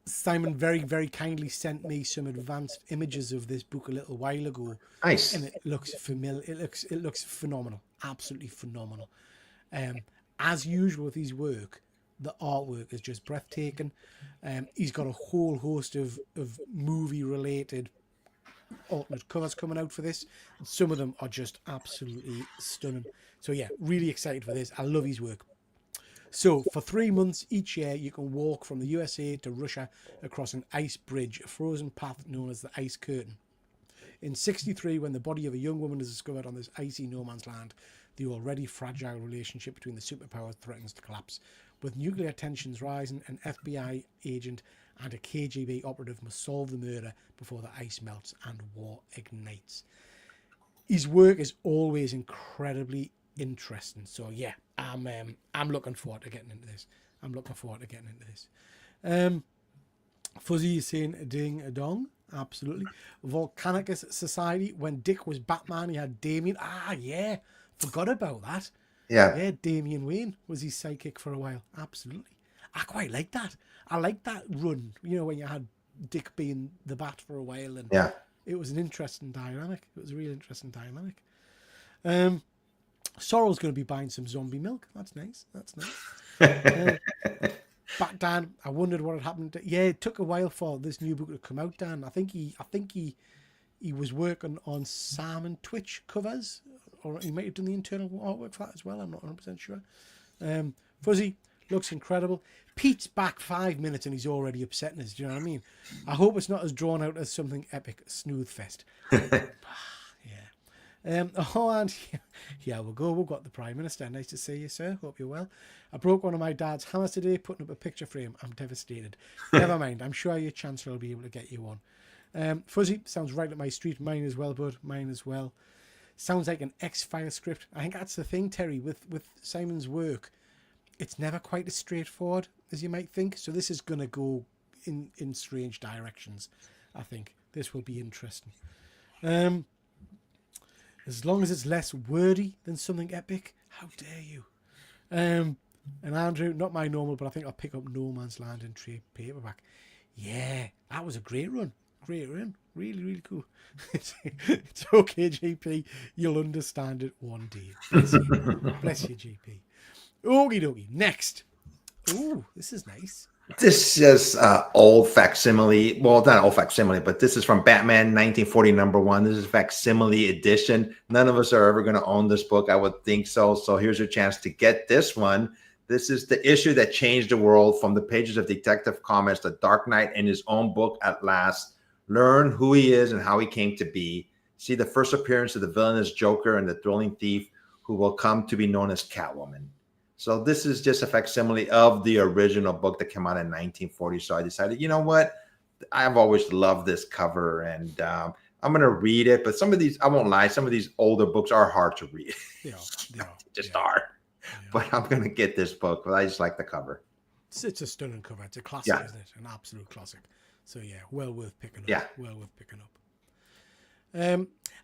Simon very, very kindly sent me some advanced images of this book a little while ago. Nice. And it looks familiar. It looks phenomenal. Absolutely phenomenal. As usual with his work, the artwork is just breathtaking. He's got a whole host of movie-related alternate covers coming out for this. Some of them are just absolutely stunning. So yeah, really excited for this. I love his work. So for 3 months each year, you can walk from the USA to Russia across an ice bridge, a frozen path known as the Ice Curtain. In 1963, when the body of a young woman is discovered on this icy no man's land, the already fragile relationship between the superpowers threatens to collapse. With nuclear tensions rising, an FBI agent and a KGB operative must solve the murder before the ice melts and war ignites. His work is always incredibly interesting. So yeah, I'm looking forward to getting into this. Fuzzy is saying ding a dong. Absolutely. Volcanicus Society. When Dick was Batman, he had Damian. Yeah. Forgot about that. Yeah, Damian Wayne was his sidekick for a while. Absolutely. I quite like that. I like that run, when you had Dick being the Bat for a while. And it was an interesting dynamic. It was a real interesting dynamic. Sorrel's going to be buying some zombie milk. That's nice. Back Dan, I wondered what had happened. It took a while for this new book to come out, Dan. I think he was working on Sam and Twitch covers, or he might have done the internal artwork for that as well. I'm not 100% sure. Fuzzy looks incredible. Pete's back 5 minutes and he's already upsetting us. Do you know what I mean? I hope it's not as drawn out as something epic. Snooth fest. And we'll go. We've got the Prime Minister. Nice to see you, sir. Hope you're well. I broke one of my dad's hammers today, putting up a picture frame. I'm devastated. Never mind. I'm sure your Chancellor will be able to get you one. Fuzzy sounds right up my street. Mine as well, bud. Mine as well. Sounds like an X-Files script. I think that's the thing, Terry, with Simon's work. It's never quite as straightforward as you might think. So this is going to go in strange directions, I think. This will be interesting. As long as it's less wordy than something epic, how dare you? And Andrew, not my normal, but I think I'll pick up No Man's Land in trade paperback. Yeah, that was a great run. Great run. Really, really cool. It's okay, GP. You'll understand it one day. Bless you. Bless you, GP. Okie dokie. Next. Ooh, this is nice. This is old facsimile. Well, not old facsimile, but this is from Batman 1940 #1. This is facsimile edition. None of us are ever going to own this book. I would think so. So here's your chance to get this one. This is the issue that changed the world. From the pages of Detective Comics, The Dark Knight in his own book at last. Learn who he is and how he came to be. See the first appearance of the villainous Joker and the thrilling thief who will come to be known as Catwoman. So this is just a facsimile of the original book that came out in 1940. So I decided, you know what? I've always loved this cover, and I'm going to read it. But some of these, I won't lie, some of these older books are hard to read. They just are. But I'm going to get this book. But I just like the cover. It's a stunning cover. It's a classic, isn't it? An absolute classic. So yeah, well worth picking up. Yeah. Well worth picking up.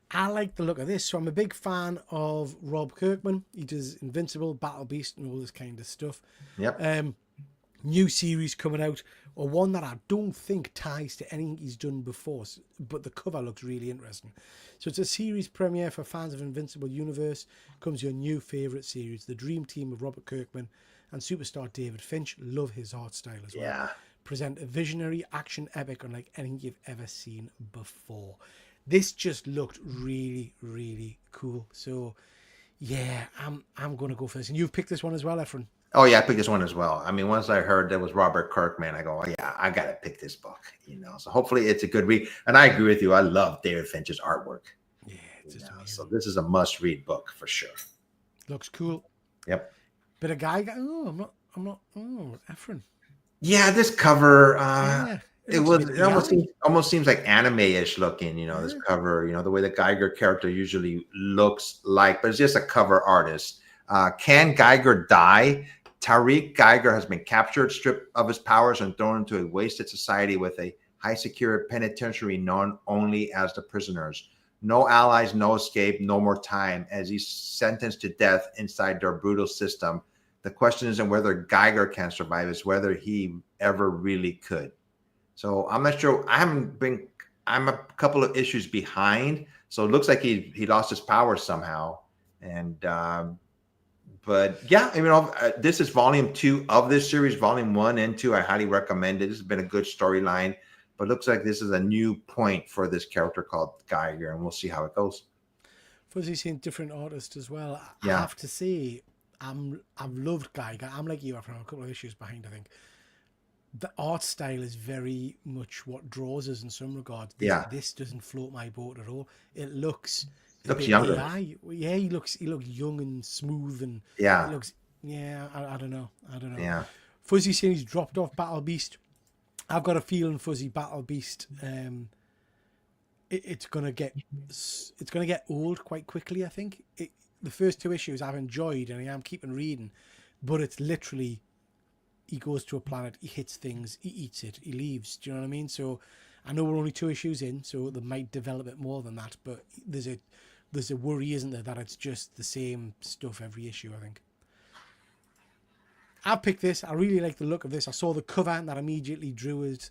I like the look of this. So I'm a big fan of Rob Kirkman. He does Invincible, Battle Beast, and all this kind of stuff. Yep. New series coming out, or one that I don't think ties to anything he's done before, but the cover looks really interesting. So it's a series premiere for fans of Invincible Universe. Comes your new favourite series, the dream team of Robert Kirkman and superstar David Finch. Love his art style as well. Yeah. Present a visionary action epic unlike anything you've ever seen before. This just looked really, really cool. So, yeah, I'm going to go for this. And you've picked this one as well, Efren. Oh, yeah, I picked this one as well. I mean, once I heard that was Robert Kirkman, I go, oh, yeah, I got to pick this book. So hopefully it's a good read. And I agree with you. I love David Finch's artwork. Yeah, it's just amazing. So this is a must-read book for sure. Looks cool. Yep. But a guy, Efren. Yeah, this cover, It almost seems like anime-ish looking, this cover, the way the Geiger character usually looks like, but it's just a cover artist. Can Geiger die? Tariq Geiger has been captured, stripped of his powers, and thrown into a wasted society with a high-security penitentiary known only as the prisoners. No allies, no escape, no more time, as he's sentenced to death inside their brutal system. The question isn't whether Geiger can survive, it's whether he ever really could. So I'm not sure. I'm a couple of issues behind. So it looks like he lost his powers somehow. And, but yeah, this is volume 2 of this series. Volume 1 and 2, I highly recommend it. This has been a good storyline, but it looks like this is a new point for this character called Geiger, and we'll see how it goes. Fuzzy's seen different artists as well. Yeah. I have to say, I've loved Geiger. I'm like you, I've a couple of issues behind, I think. The art style is very much what draws us in some regards. This doesn't float my boat at all. It looks younger. Yeah, he looks young and smooth, and yeah, it looks. Yeah, I don't know. Yeah, Fuzzy saying he's dropped off Battle Beast. I've got a feeling Fuzzy Battle Beast. It's gonna get old quite quickly. I think the first 2 issues I've enjoyed and I am keeping reading, but it's literally. He goes to a planet, he hits things, he eats it, he leaves. Do you know what I mean? So I know we're only 2 issues in, so they might develop it more than that. But there's a worry, isn't there, that it's just the same stuff every issue, I think. I picked this. I really like the look of this. I saw the cover and that immediately drew us,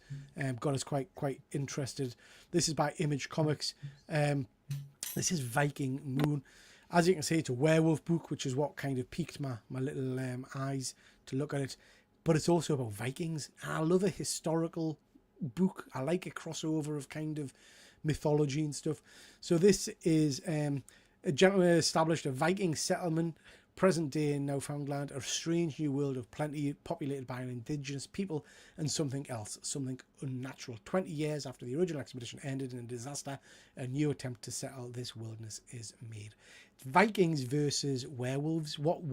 got us quite interested. This is by Image Comics. This is Viking Moon. As you can see, it's a werewolf book, which is what kind of piqued my little eyes to look at it. But it's also about Vikings. And I love a historical book. I like a crossover of kind of mythology and stuff. So this is a gentleman established a Viking settlement, present day in Newfoundland, a strange new world of plenty, populated by an indigenous people and something else, something unnatural. 20 years after the original expedition ended in a disaster, a new attempt to settle this wilderness is made. Vikings versus werewolves. What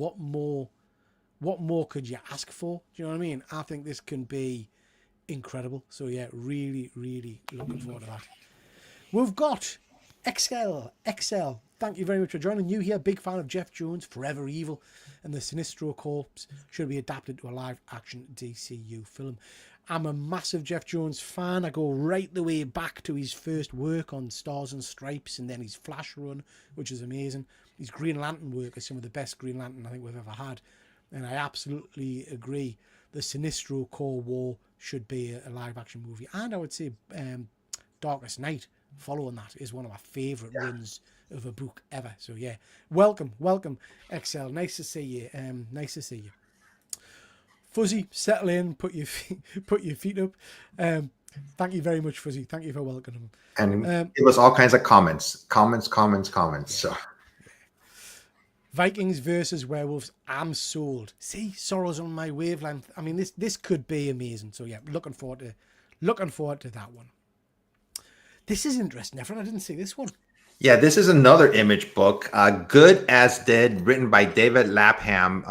more could you ask for? Do you know what I mean? I think this can be incredible. So yeah, really, really looking forward to that. We've got XL thank you very much for joining. You here, big fan of Jeff Jones, Forever Evil, and the Sinestro Corps should be adapted to a live-action DCU film. I'm a massive Jeff Jones fan. I go right the way back to his first work on Stars and Stripes, and then his Flash run, which is amazing. His Green Lantern work is some of the best Green Lantern I think we've ever had. And I absolutely agree. The Sinestro Corps War should be a live-action movie. And I would say Darkest Night, following that, is one of my favourite runs of a book ever. So yeah, welcome, XL. Nice to see you. Nice to see you. Fuzzy, settle in, put your feet up. Thank you very much, Fuzzy. Thank you for welcoming. And it was all kinds of comments. Yeah. So Vikings versus werewolves. I'm sold. See, Sorrow's on my wavelength. I mean, this could be amazing. So yeah, looking forward to that one. This is interesting, everyone. I didn't see this one. Yeah, this is another Image book, Good as Dead, written by David Lapham.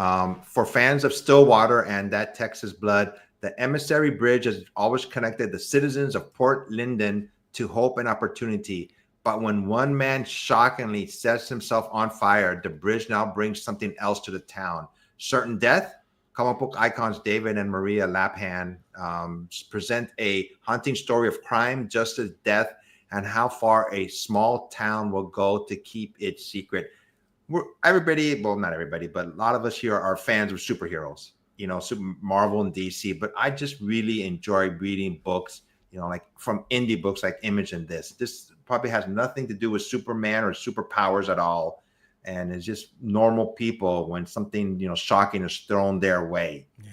For fans of Stillwater and That Texas Blood, the Emissary Bridge has always connected the citizens of Port Linden to hope and opportunity. But when one man shockingly sets himself on fire, the bridge now brings something else to the town. Certain death. Comic book icons David and Maria Lapham present a haunting story of crime, justice, death, and how far a small town will go to keep its secret. Everybody, well, not everybody, but a lot of us here are fans of superheroes, Super Marvel and DC. But I just really enjoy reading books, like from indie books like Image and this. This probably has nothing to do with Superman or superpowers at all. And it's just normal people when something, shocking is thrown their way. Yeah.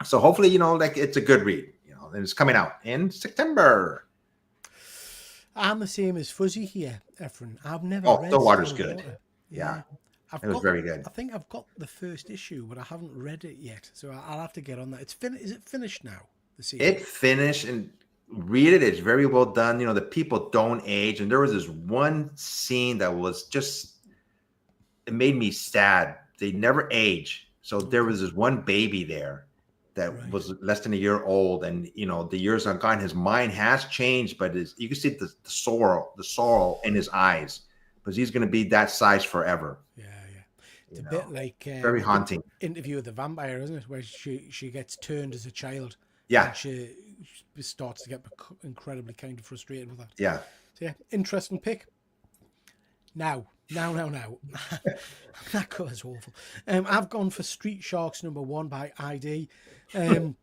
So hopefully, it's a good read, and it's coming out in September. I'm the same as Fuzzy here, Efren. I've never read Stillwater's Stillwater. good. Yeah. It was very good. I think I've got the first issue, but I haven't read it yet. So I'll have to get on that. Is it finished now? The season? It finished, and read it. It's very well done. The people don't age. And there was this one scene that was just, it made me sad. They never age. So there was this one baby there that was less than a year old, and the years have gone. His mind has changed, but you can see the sorrow in his eyes, because he's going to be that size forever. Yeah. It's a bit like very haunting. Interview with the Vampire, isn't it? Where she gets turned as a child. Yeah. And she starts to get incredibly kind of frustrated with that. Yeah. So yeah, interesting pick. Now. That colour's awful. I've gone for Street Sharks #1 by ID. Do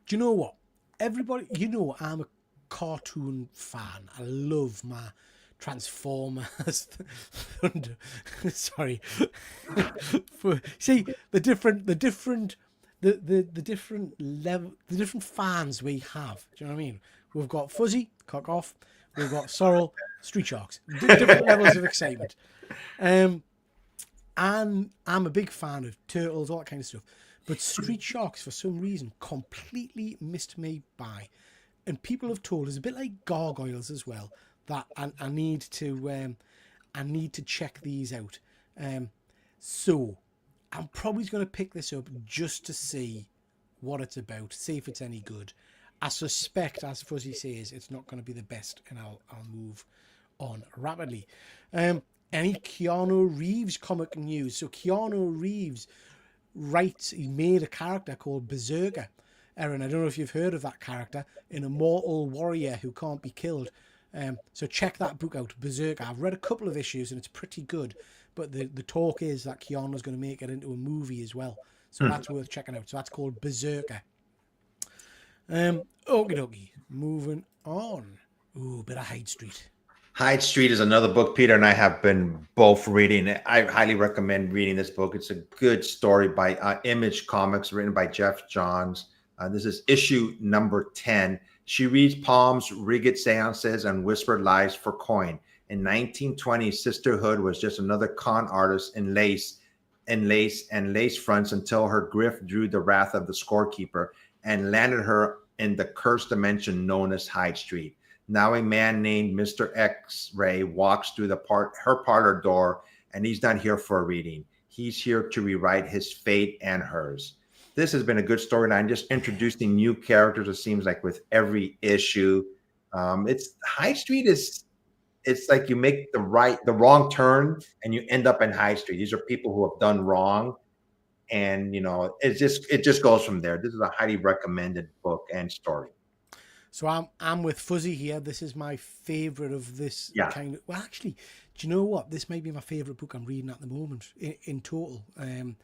you know what? Everybody, I'm a cartoon fan. I love my Transformers. Sorry. See the different level, the different fans we have. Do you know what I mean? We've got Fuzzy, cock off. We've got Sorrel, Street Sharks. Different levels of excitement. And I'm a big fan of Turtles, all that kind of stuff. But Street Sharks, for some reason, completely missed me by. And people have told us, a bit like Gargoyles as well, that I need to check these out. So I'm probably going to pick this up just to see what it's about, see if it's any good. I suspect, as Fuzzy says, it's not going to be the best, and I'll move on rapidly. Any Keanu Reeves comic news? So Keanu Reeves he made a character called Berserker. Aaron, I don't know if you've heard of that character, an immortal warrior who can't be killed. So check that book out, Berserker. I've read a couple of issues and it's pretty good, but the talk is that Keanu's going to make it into a movie as well. So that's worth checking out. So that's called Berserker. Okie dokie. Moving on. Ooh, bit of Hyde Street. Hyde Street is another book Peter and I have been both reading. I highly recommend reading this book. It's a good story by Image Comics, written by Jeff Johns. This is issue number 10. She reads palms, rigged seances, and whispered lies for coin. In 1920, sisterhood was just another con artist in lace fronts until her grift drew the wrath of the scorekeeper and landed her in the cursed dimension known as Hyde Street. Now a man named Mr. X-Ray walks through her parlor door, and he's not here for a reading. He's here to rewrite his fate and hers. This has been a good storyline, just introducing new characters, it seems like, with every issue. It's Hyde Street is it's like you make the wrong turn and you end up in High Street. These are people who have done wrong, and it just goes from there. This is a highly recommended book and story. So I'm with Fuzzy here. This is my favorite of this kind of. Well, actually, do you know what? This might be my favorite book I'm reading at the moment in total. I'm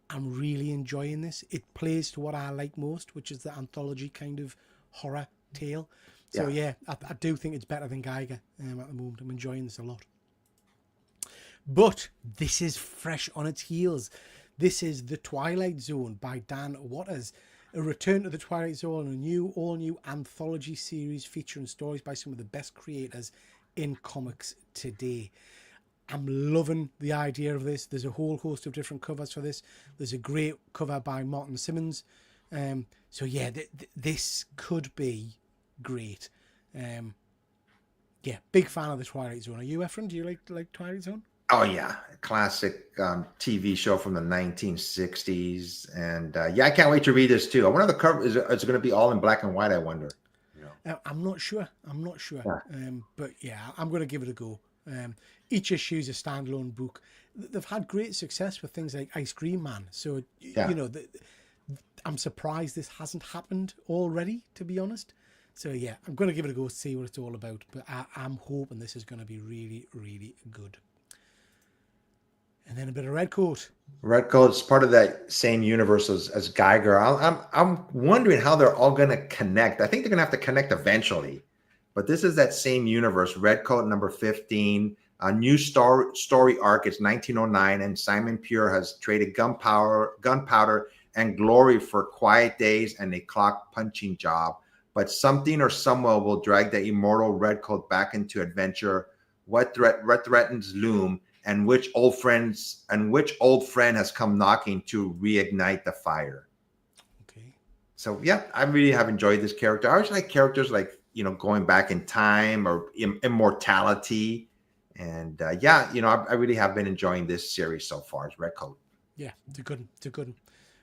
really enjoying this. It plays to what I like most, which is the anthology kind of horror tale. So yeah, I do think it's better than Geiger at the moment. I'm enjoying this a lot. But this is fresh on its heels. This is The Twilight Zone by Dan Watters. A return to the Twilight Zone, a all new anthology series featuring stories by some of the best creators in comics today. I'm loving the idea of this. There's a whole host of different covers for this. There's a great cover by Martin Simmons. So yeah, this could be great. Yeah, big fan of the Twilight Zone. Are you, Efren? Do you like Twilight Zone? Oh yeah, classic TV show from the 1960s, and I can't wait to read this too. I wonder if the cover is going to be all in black and white. I wonder. I'm not sure. Yeah. But yeah, I'm going to give it a go. Each issue is a standalone book. They've had great success with things like Ice Cream Man, so I'm surprised this hasn't happened already, to be honest. So yeah, I'm going to give it a go, see what it's all about. But I'm hoping this is going to be really, really good. And then a bit of Redcoat. Redcoat's part of that same universe as Geiger. I'm wondering how they're all going to connect. I think they're going to have to connect eventually. But this is that same universe. Redcoat number 15. A new story arc. It's 1909, and Simon Pure has traded gunpowder, and glory for quiet days and a clock punching job. But something or someone will drag the immortal Redcoat back into adventure. What threatens loom? And which old friend has come knocking to reignite the fire? Okay. So yeah, I really have enjoyed this character. I always like characters like going back in time or immortality, and I really have been enjoying this series so far. As Redcoat. Yeah, it's a good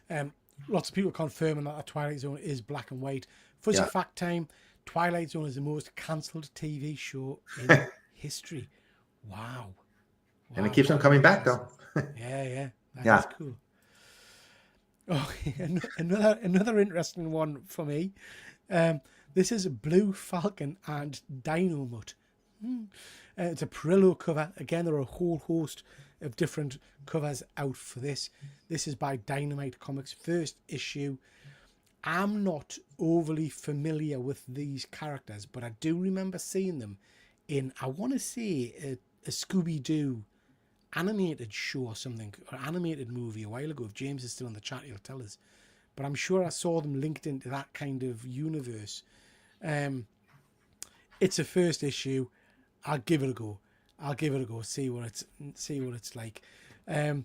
one. Lots of people confirming that the Twilight Zone is black and white. Fuzzy fact time: Twilight Zone is the most cancelled TV show in history. Wow. And it keeps on coming back, though. Yeah. That's cool. Oh, another interesting one for me. This is Blue Falcon and Dynamut. It's a Perillo cover. Again, there are a whole host of different covers out for this. This is by Dynamite Comics, first issue. I'm not overly familiar with these characters, but I do remember seeing them in, I want to say, a Scooby-Doo animated show or something, or animated movie a while ago. If James is still in the chat, he'll tell us. But I'm sure I saw them linked into that kind of universe. It's a first issue. I'll give it a go. See what it's like. I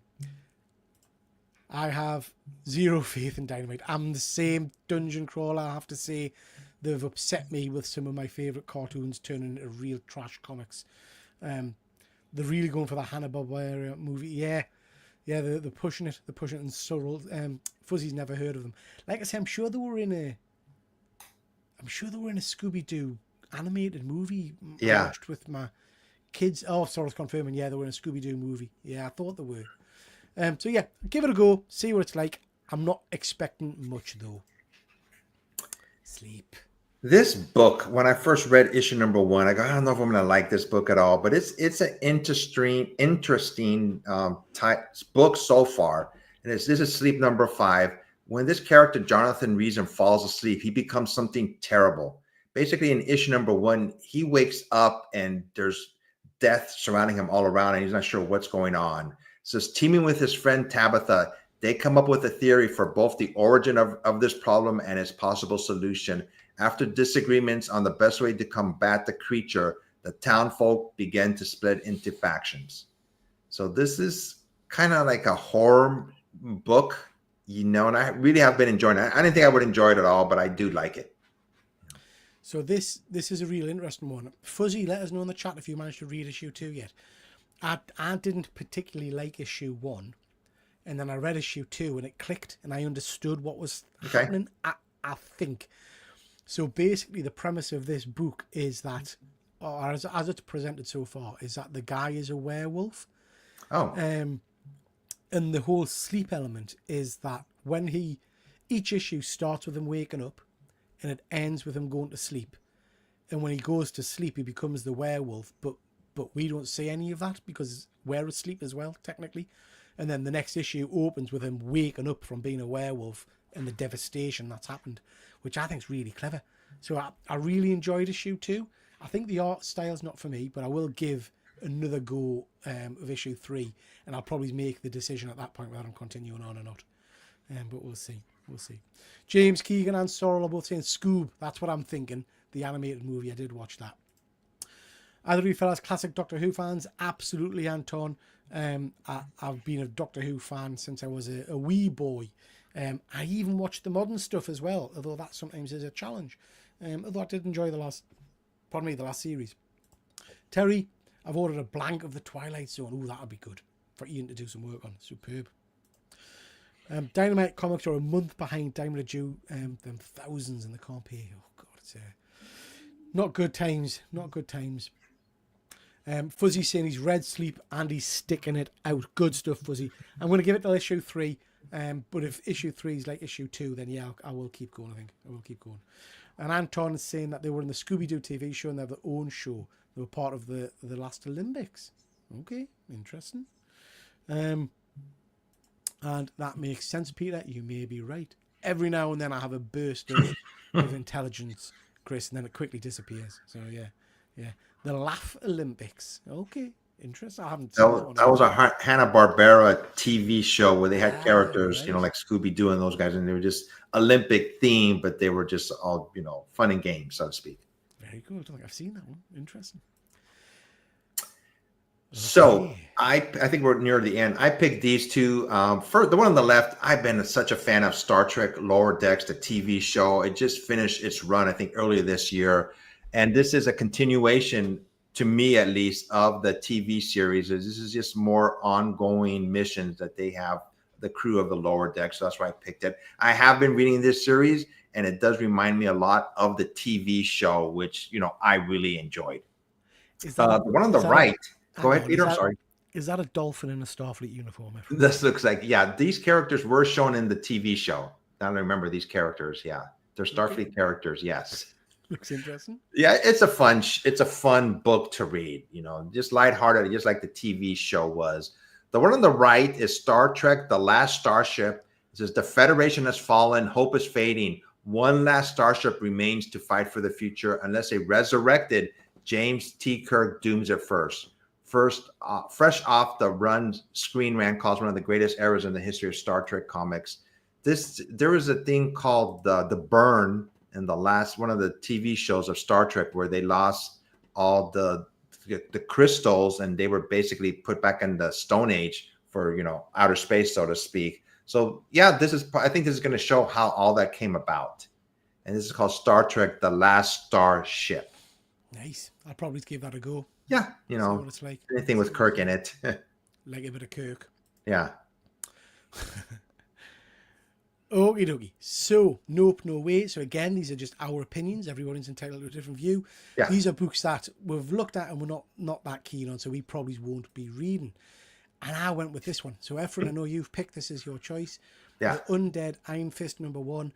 have zero faith in Dynamite. I'm the same dungeon crawler. I have to say, they've upset me with some of my favorite cartoons turning into real trash comics. They're really going for the Hanna-Barbera movie. Yeah, they're pushing it. They're pushing it in subtle. Fuzzy's never heard of them. Like I say, I'm sure they were in a Scooby-Doo animated movie. I watched with my kids. Oh, Sorrel's confirming. Yeah, they were in a Scooby-Doo movie. Yeah, I thought they were. So yeah, give it a go. See what it's like. I'm not expecting much though. Sleep. This book, when I first read issue number 1, I go, I don't know if I'm going to like this book at all, but it's an interesting book so far. And this is Sleep number 5. When this character, Jonathan Reason, falls asleep, he becomes something terrible. Basically, in issue number 1, he wakes up and there's death surrounding him all around, and he's not sure what's going on. So it's teaming with his friend Tabitha. They come up with a theory for both the origin of this problem and its possible solution. After disagreements on the best way to combat the creature, the townfolk began to split into factions. So this is kind of like a horror book, and I really have been enjoying it. I didn't think I would enjoy it at all, but I do like it. So this is a real interesting one. Fuzzy, let us know in the chat if you managed to read issue 2 yet. I didn't particularly like issue 1, and then I read issue 2 and it clicked and I understood what was happening. I think. So basically the premise of this book is that or as it's presented so far, is that the guy is a werewolf. Oh, And the whole sleep element is that each issue starts with him waking up and it ends with him going to sleep. And when he goes to sleep, he becomes the werewolf, but we don't see any of that because we're asleep as well, technically. And then the next issue opens with him waking up from being a werewolf and the devastation that's happened, which I think is really clever. So I really enjoyed issue 2. I think the art style's not for me, but I will give another go of issue 3, and I'll probably make the decision at that point whether I'm continuing on or not. But we'll see. We'll see. James, Keegan and Sorrel are both saying Scoob. That's what I'm thinking. The animated movie. I did watch that. Either of you fellas classic Doctor Who fans? Absolutely, Anton. I've been a Doctor Who fan since I was a wee boy. I even watched the modern stuff as well, although that sometimes is a challenge. Although I did enjoy the last series. Terry, I've ordered a blank of the Twilight Zone. Ooh, that'll be good for Ian to do some work on. Superb. Dynamite Comics are a month behind Diamond are due them thousands and they can't pay. Oh God, it's not good times. Not good times. Fuzzy saying he's read Sleep and he's sticking it out. Good stuff, Fuzzy. I'm going to give it till issue 3. But if issue 3 is like issue 2, then yeah, I will keep going. I think I will keep going. And Anton is saying that they were in the Scooby-Doo TV show and they have their own show. They were part of the last Olympics. Okay, interesting. And that makes sense, Peter. You may be right. Every now and then I have a burst of intelligence, Chris, and then it quickly disappears. So yeah. The Laugh Olympics. Okay, interesting. I haven't seen that one. That was a Hanna-Barbera TV show where they had characters, right. like Scooby-Doo and those guys, and they were just Olympic themed, but they were just all, fun and games, so to speak. Very good. I don't think I've seen that one. Interesting. So I think we're near the end. I picked these two. For the one on the left, I've been such a fan of Star Trek Lower Decks, the TV show. It just finished its run, I think, earlier this year. And this is a continuation, to me at least, of the TV series. This is just more ongoing missions that they have, the crew of the Lower Decks. So that's why I picked it. I have been reading this series, and it does remind me a lot of the TV show, which, I really enjoyed. The one on the right. Go ahead, Peter. I'm sorry. Is that a dolphin in a Starfleet uniform? This looks like, these characters were shown in the TV show. I don't remember these characters. Yeah, they're Starfleet characters. Yes. Looks interesting. Yeah, it's a fun book to read. Just lighthearted, just like the TV show was. The one on the right is Star Trek: The Last Starship. It says the Federation has fallen, hope is fading. One last starship remains to fight for the future, unless a resurrected James T. Kirk dooms it first. Fresh off the run, Screen Rant calls one of the greatest eras in the history of Star Trek comics. There was a thing called the Burn in the last one of the TV shows of Star Trek, where they lost all the crystals and they were basically put back in the Stone Age for outer space, so to speak. So yeah, I think this is going to show how all that came about, and this is called Star Trek: The Last Starship. Nice. I'll probably give that a go. Yeah, what it's like. Anything with Kirk in it. Like a bit of Kirk. Yeah. Okie dokie. So, Nope, No Way. So again, these are just our opinions. Everyone's entitled to a different view. Yeah. These are books that we've looked at and we're not that keen on, so we probably won't be reading. And I went with this one. So Efren, I know you've picked this as your choice. Yeah. The Undead Iron Fist #1.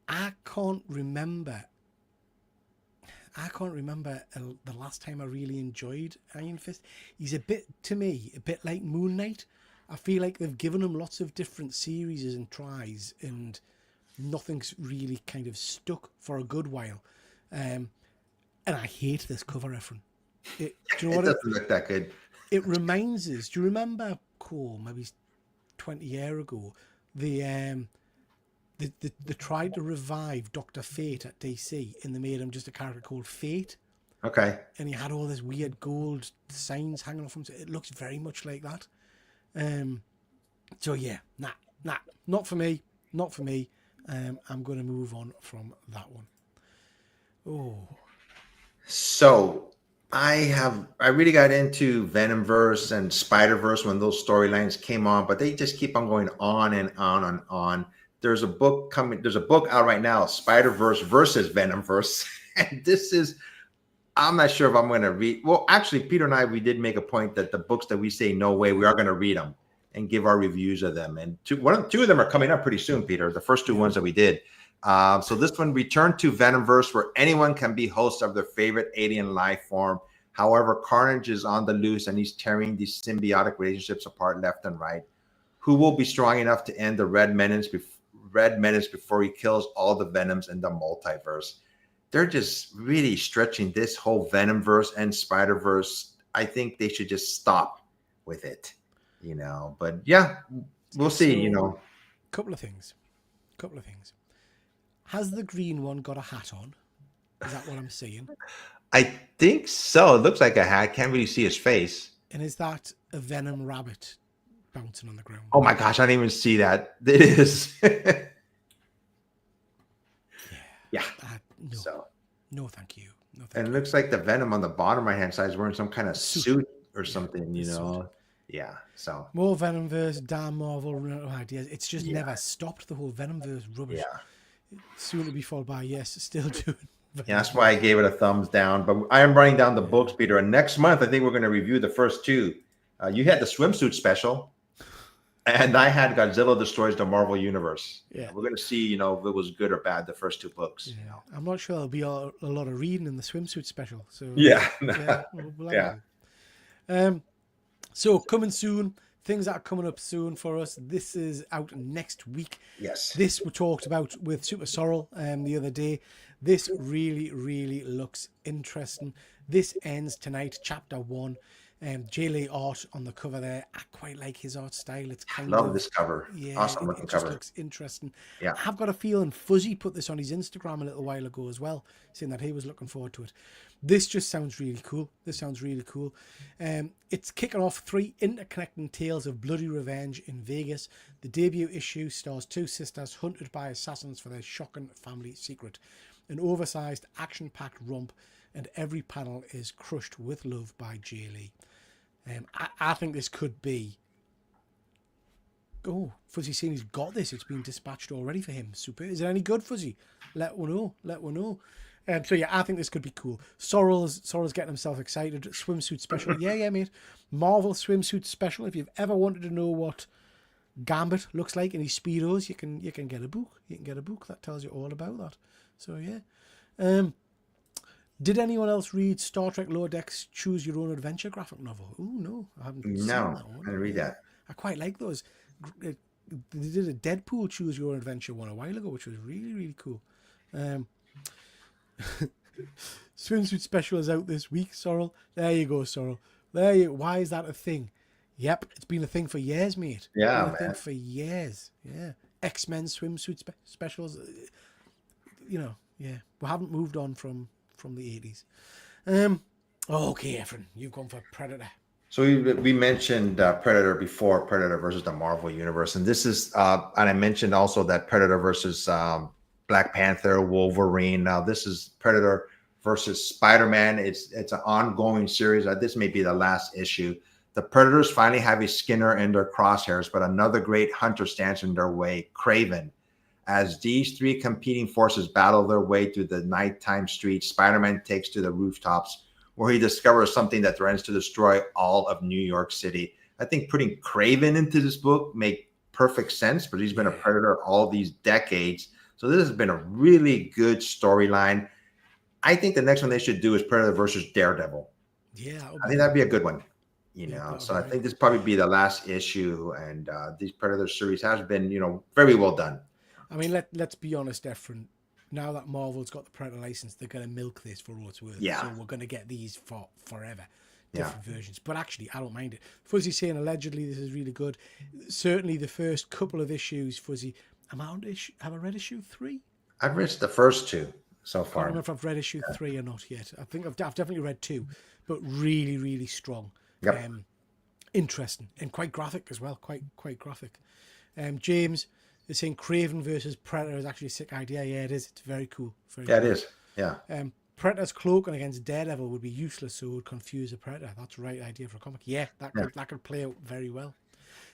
I can't remember the last time I really enjoyed Iron Fist. He's a bit like Moon Knight. I feel like they've given him lots of different series and tries, and nothing's really kind of stuck for a good while. And I hate this cover, Efren. Do you know what? It doesn't look that good. It reminds us. Do you remember, maybe 20 years ago, they tried to revive Dr. Fate at DC, and they made him just a character called Fate. Okay. And he had all this weird gold signs hanging off him. So it looks very much like that. So yeah, not for me. I'm going to move on from that one. Oh. So I really got into Venomverse and Spider-Verse when those storylines came on, but they just keep on going on and on and on. There's a book out right now, Spider-Verse versus Venomverse. And I'm not sure if I'm going to read. Well, actually, Peter and I, we did make a point that the books that we say no way, we are going to read them and give our reviews of them. And two of them are coming up pretty soon, Peter. The first two ones that we did. So this one, Return to Venomverse, where anyone can be host of their favorite alien life form. However, Carnage is on the loose and he's tearing these symbiotic relationships apart left and right. Who will be strong enough to end the Red Menace before he kills all the Venoms in the multiverse? They're just really stretching this whole Venomverse and Spider-Verse. I think they should just stop with it, but yeah, we'll see, Couple of things. Has the green one got a hat on? Is that what I'm seeing? I think so. It looks like a hat. Can't really see his face. And is that a Venom rabbit bouncing on the ground? Oh my gosh, I didn't even see that. It is. Yeah. No, thank you. And it looks like the Venom on the bottom right-hand side is wearing some kind of suit or something, Yeah. So more Venomverse, damn Marvel ideas. It's just never stopped, the whole Venomverse rubbish. Yeah. Soon to be followed by still doing. Yeah, that's why I gave it a thumbs down. But I am writing down the books, Peter. And next month, I think we're going to review the first two. You had the swimsuit special. And I had Godzilla Destroys the Marvel Universe. Yeah. We're going to see, if it was good or bad, the first two books. Yeah. I'm not sure there'll be a lot of reading in the swimsuit special. So yeah. So coming soon, things that are coming up soon for us. This is out next week. Yes. This we talked about with Super Sorrel the other day. This really, really looks interesting. This ends tonight, chapter 1. J. Lee art on the cover there. I quite like his art style. It's kind of this cover. Yeah, awesome looking it cover. Just looks interesting. Yeah, I've got a feeling Fuzzy put this on his Instagram a little while ago as well, saying that he was looking forward to it. This just sounds really cool. It's kicking off 3 interconnecting tales of bloody revenge in Vegas. The debut issue stars 2 sisters hunted by assassins for their shocking family secret. An oversized, action-packed romp, and every panel is crushed with love by J. Lee. I think this could be... Oh, Fuzzy saying he's got this. It's been dispatched already for him. Super. Is it any good, Fuzzy? Let one know. So yeah, I think this could be cool. Sorrel's getting himself excited. Swimsuit special. Yeah, mate. Marvel swimsuit special. If you've ever wanted to know what Gambit looks like in his Speedos, you can get a book. You can get a book that tells you all about that. So yeah. Did anyone else read Star Trek Lower Decks Choose Your Own Adventure graphic novel? Oh, no. I haven't seen that one. I didn't read that. I quite like those. They did a Deadpool Choose Your Own Adventure one a while ago, which was really, really cool. Swimsuit special is out this week, Sorrel. There you go, Sorrel. Why is that a thing? Yep, it's been a thing for years, mate. Yeah, it's been a thing for years. Yeah. X-Men swimsuit specials. Yeah. We haven't moved on from the 80s. Okay, Efren, you've gone for Predator. So we mentioned Predator before, Predator versus the Marvel Universe. And this is, and I mentioned also that Predator versus Black Panther, Wolverine. Now this is Predator versus Spider-Man. It's an ongoing series. This may be the last issue. The Predators finally have a Skinner in their crosshairs, but another great hunter stands in their way, Kraven. As these 3 competing forces battle their way through the nighttime streets, Spider-Man takes to the rooftops where he discovers something that threatens to destroy all of New York City. I think putting Kraven into this book makes perfect sense, but he's been a Predator all these decades. So this has been a really good storyline. I think the next one they should do is Predator versus Daredevil. Yeah. I think that'd be a good one. So I think this probably be the last issue. And these Predator series has been, very well done. I mean, let's be honest, Efren. Now that Marvel's got the Predator license, they're going to milk this for all it's worth. Yeah. So we're going to get these for forever, different versions. But actually, I don't mind it. Fuzzy saying allegedly this is really good. Certainly the first couple of issues, Fuzzy. Have I read issue 3? I've read the first 2 so far. I don't know if I've read issue 3 or not yet. I think I've definitely read 2, but really, really strong. Yep. Interesting and quite graphic as well. Quite graphic. James is saying Kraven versus Predator is actually a sick idea. Yeah, it is. It's very cool. It is. Yeah. Predator's cloaking against Daredevil would be useless, so it would confuse a Predator. That's the right idea for a comic. Yeah, that could play out very well.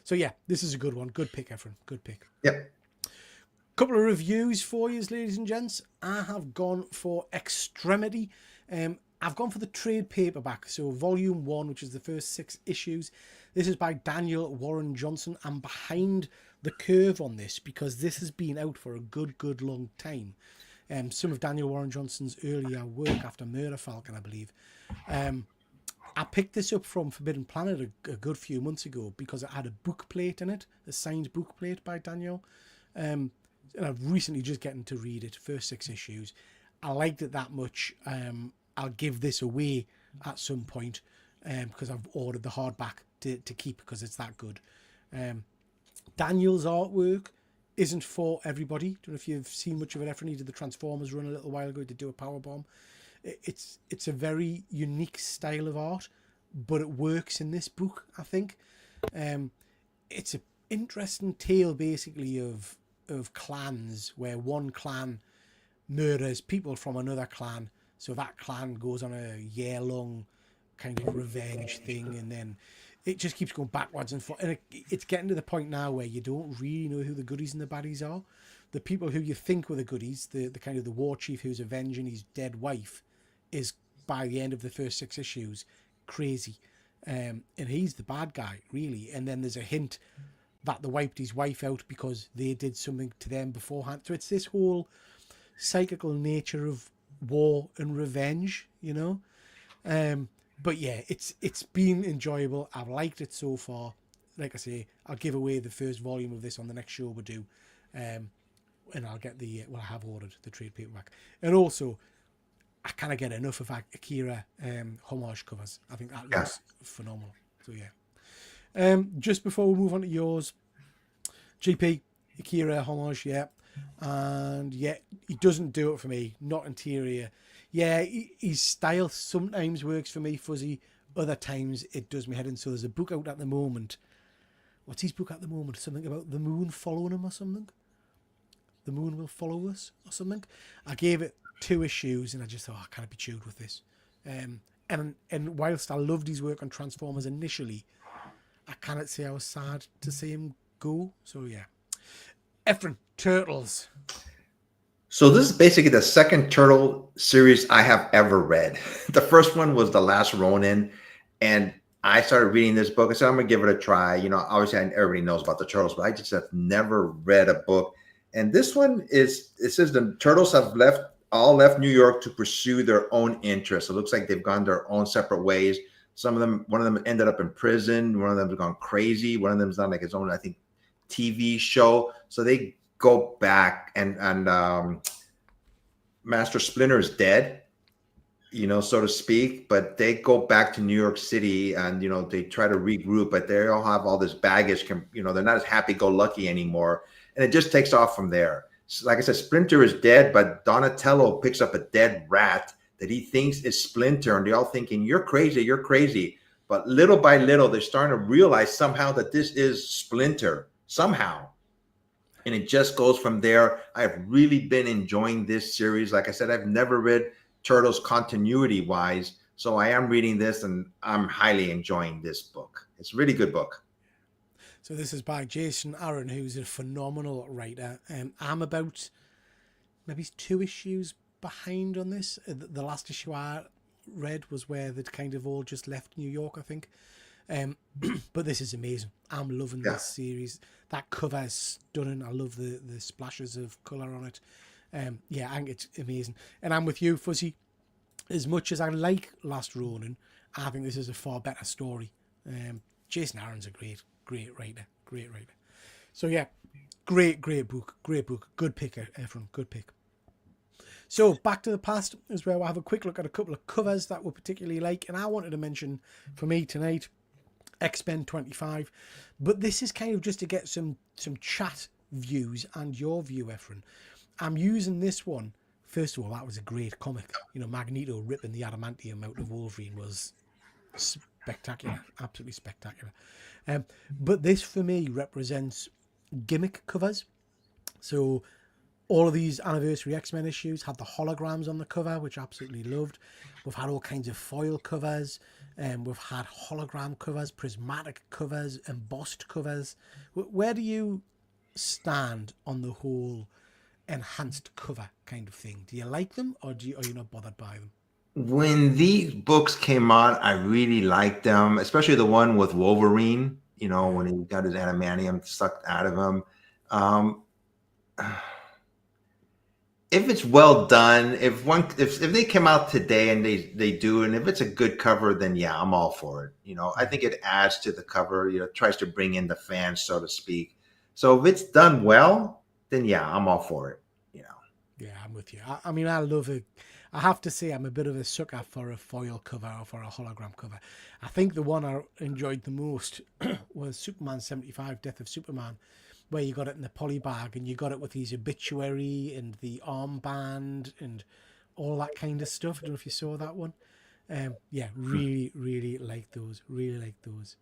So yeah, this is a good one. Good pick, Efren. Good pick. Yep. Couple of reviews for you, ladies and gents. I have gone for Extremity. I've gone for the trade paperback. So volume 1, which is the first 6 issues. This is by Daniel Warren Johnson. I'm behind the curve on this because this has been out for a good long time. Some of Daniel Warren Johnson's earlier work after Murder Falcon, I believe. I picked this up from Forbidden Planet a good few months ago because it had a book plate in it, a signed book plate by Daniel. And I've recently just getting to read it, first 6 issues. I liked it that much. I'll give this away at some point because I've ordered the hardback to keep because it's that good. Daniel's artwork isn't for everybody. I don't know if you've seen much of it. Efren, he did the Transformers run a little while ago. He did do a Powerbomb. It's a very unique style of art, but it works in this book, I think. It's an interesting tale, basically, of clans, where one clan murders people from another clan, so that clan goes on a year-long kind of revenge thing, and then it just keeps going backwards and forth. And it's getting to the point now where you don't really know who the goodies and the baddies are. The people who you think were the goodies, the kind of the war chief who's avenging his dead wife, is by the end of the first 6 issues crazy, and he's the bad guy, really. And then there's a hint that they wiped his wife out because they did something to them beforehand. So it's this whole cyclical nature of war and revenge, you know. But yeah, it's been enjoyable. I've liked it so far. Like I say, I'll give away the first volume of this on the next show we do, and I'll get I have ordered the trade paperback. And also, I kind of get enough of Akira homage covers. I think that looks phenomenal. So yeah. Just before we move on to yours, GP, Akira homage, yeah. And yeah, he doesn't do it for me. Not interior. Yeah, his style sometimes works for me, Fuzzy. Other times it does me head in. So there's a book out at the moment. What's his book at the moment? Something about the moon following him or something? The moon will follow us or something? I gave it 2 issues and I just thought, I can't be chewed with this. And whilst I loved his work on Transformers initially, I cannot say I was sad to see him go. So yeah. Efren, Turtles. So this is basically the second Turtle series I have ever read. The first one was The Last Ronin, and I started reading this book. I said, I'm going to give it a try. You know, obviously everybody knows about the Turtles, but I just have never read a book. And this one it says the Turtles have all left New York to pursue their own interests. It looks like they've gone their own separate ways. One of them ended up in prison. One of them's gone crazy. One of them's done like his own, I think, TV show. So they go back and Master Splinter is dead, you know, so to speak, but they go back to New York City and, you know, they try to regroup, but they all have all this baggage, you know, they're not as happy-go-lucky anymore. And it just takes off from there. So, like I said, Splinter is dead, but Donatello picks up a dead rat that he thinks is Splinter, and they're all thinking, you're crazy, you're crazy. But little by little, they're starting to realize somehow that this is Splinter, somehow. And it just goes from there. I've really been enjoying this series. Like I said, I've never read Turtles continuity-wise, so I am reading this, and I'm highly enjoying this book. It's a really good book. So this is by Jason Aaron, who's a phenomenal writer. I'm about maybe 2 issues behind on this. The last issue I read was where they'd kind of all just left New York, I think. But this is amazing. I'm loving this series. That cover is stunning. I love the splashes of colour on it. Yeah, I think it's amazing. And I'm with you, Fuzzy. As much as I like Last Ronin, I think this is a far better story. Jason Aaron's a great writer. So yeah, great book. Good pick, Efren. Good pick. So Back to the Past is where we'll have a quick look at a couple of covers that we particularly like. And I wanted to mention, for me tonight, X-Men 25. But this is kind of just to get some chat views and your view, Efren. I'm using this one. First of all, that was a great comic. You know, Magneto ripping the adamantium out of Wolverine was spectacular. Absolutely spectacular. But this, for me, represents gimmick covers. So all of these anniversary X-Men issues had the holograms on the cover, which I absolutely loved. We've had all kinds of foil covers. We've had hologram covers, prismatic covers, embossed covers. Where do you stand on the whole enhanced cover kind of thing? Do you like them, or are you not bothered by them? when these books came out, I really liked them, especially the one with Wolverine. You know, when he got his adamantium sucked out of him. Um, if it's well done, if they come out today and they do, and if it's a good cover, then yeah, I'm all for it. You know, I think it adds to the cover. You know, tries to bring in the fans, so to speak. So if it's done well, then yeah, I'm all for it. You know. Yeah, I'm with you. I mean, I love it. I have to say, I'm a bit of a sucker for a foil cover or for a hologram cover. I think the one I enjoyed the most was Superman 75, Death of Superman, where you got it in the poly bag and you got it with his obituary and the armband and all that kind of stuff. I don't know if you saw that one. Yeah, really, really like those. Really like those.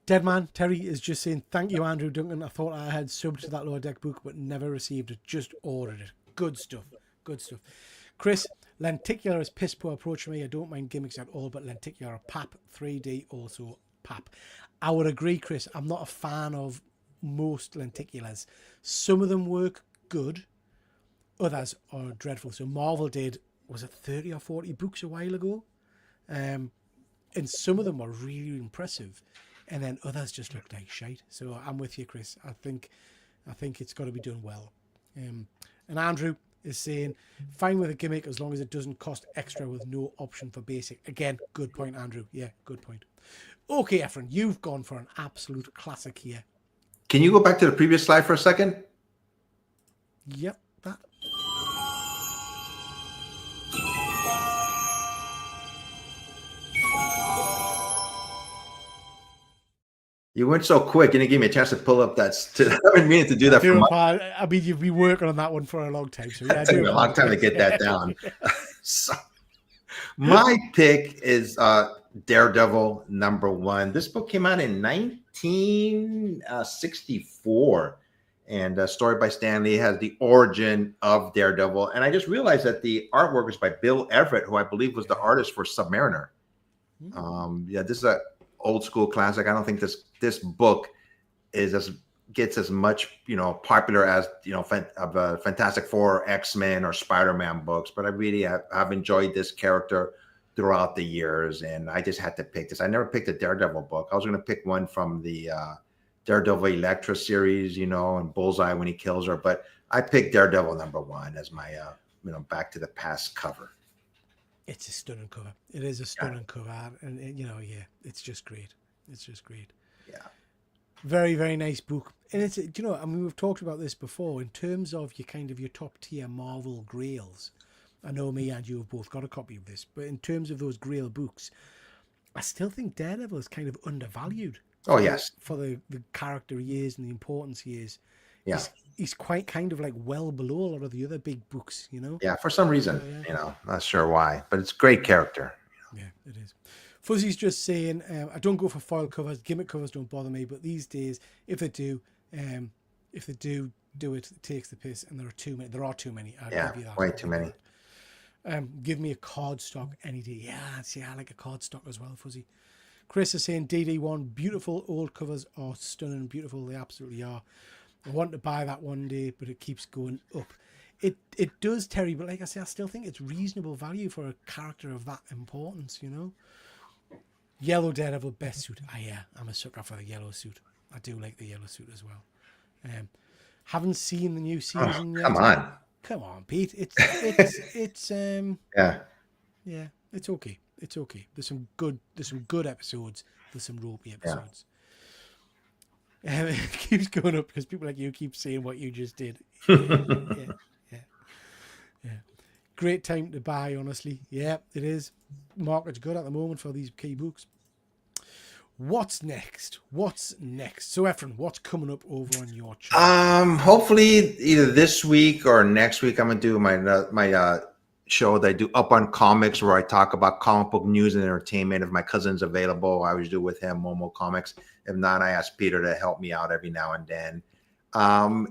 Deadman Terry is just saying, thank you, Andrew Duncan. I thought I had subbed to that Lower Deck book, but never received it. Just ordered it. Good stuff. Good stuff. Chris, Lenticular is piss poor approach from me. I don't mind gimmicks at all, but Lenticular pap, 3D also pap. I would agree, Chris. I'm not a fan of most Lenticulars. Some of them work good. Others are dreadful. So Marvel did, was it 30 or 40 books a while ago? And some of them were really impressive. And then others just look like shite. So I'm with you, Chris. I think it's got to be done well. And Andrew is saying, fine with a gimmick as long as it doesn't cost extra with no option for basic. Again, good point, Andrew. Yeah, good point. Okay, Efren, you've gone for an absolute classic here. Can you go back to the previous slide for a second? Yep, that. You went so quick, you didn't give me a chance to pull up that. I've been meaning to do that for months. I mean, you've been working on that one for a long time, so yeah, It took me a long time to get that down. So, my pick is Daredevil #1. This book came out in 1964, and a story by Stan Lee has the origin of Daredevil. And I just realized that the artwork is by Bill Everett, who I believe was the artist for Submariner. Yeah, this is a old school classic. I don't think this book gets as much popular as Fantastic Four, X-Men, or Spider-Man books, but I really have enjoyed this character throughout the years, and I just had to pick this. I never picked a Daredevil book. I was going to pick one from the Daredevil Elektra series, and Bullseye when he kills her, but I picked Daredevil #1 as my Back to the Past cover. It's a stunning cover. It is a stunning cover, and it's just great. It's just great. Yeah. Very, very nice book. And it's, I mean, we've talked about this before in terms of your top tier Marvel grails. I know me and you have both got a copy of this, but in terms of those grail books, I still think Daredevil is kind of undervalued. Oh, yes. For the character he is and the importance he is. Yeah. He's quite kind of like well below a lot of the other big books, Yeah, for some reason, not sure why, but it's a great character. Yeah, it is. Fuzzy's just saying, I don't go for foil covers. Gimmick covers don't bother me, but these days, if they do it, it takes the piss, and there are too many. There are too many. Way too many. Give me a cardstock any day. Yeah, see, I like a cardstock as well, Fuzzy. Chris is saying DD1, beautiful old covers are stunning, beautiful. They absolutely are. I want to buy that one day, but it keeps going up. It does, Terry, but like I say, I still think it's reasonable value for a character of that importance, Yellow Daredevil best suit. I'm a sucker for the yellow suit. I do like the yellow suit as well. Haven't seen the new season yet. Come on, Pete. It's yeah, it's okay. It's okay. There's some good episodes. There's some ropey episodes. It keeps going up because people like you keep saying what you just did. Yeah. Great time to buy, honestly. Yeah, it is. Market's good at the moment for these key books. What's next? So, Efren, what's coming up over on your channel? Hopefully either this week or next week, I'm gonna do my show that I do Up on Comics, where I talk about comic book news and entertainment. If my cousin's available, I always do with him, Momo Comics. If not, I ask Peter to help me out every now and then.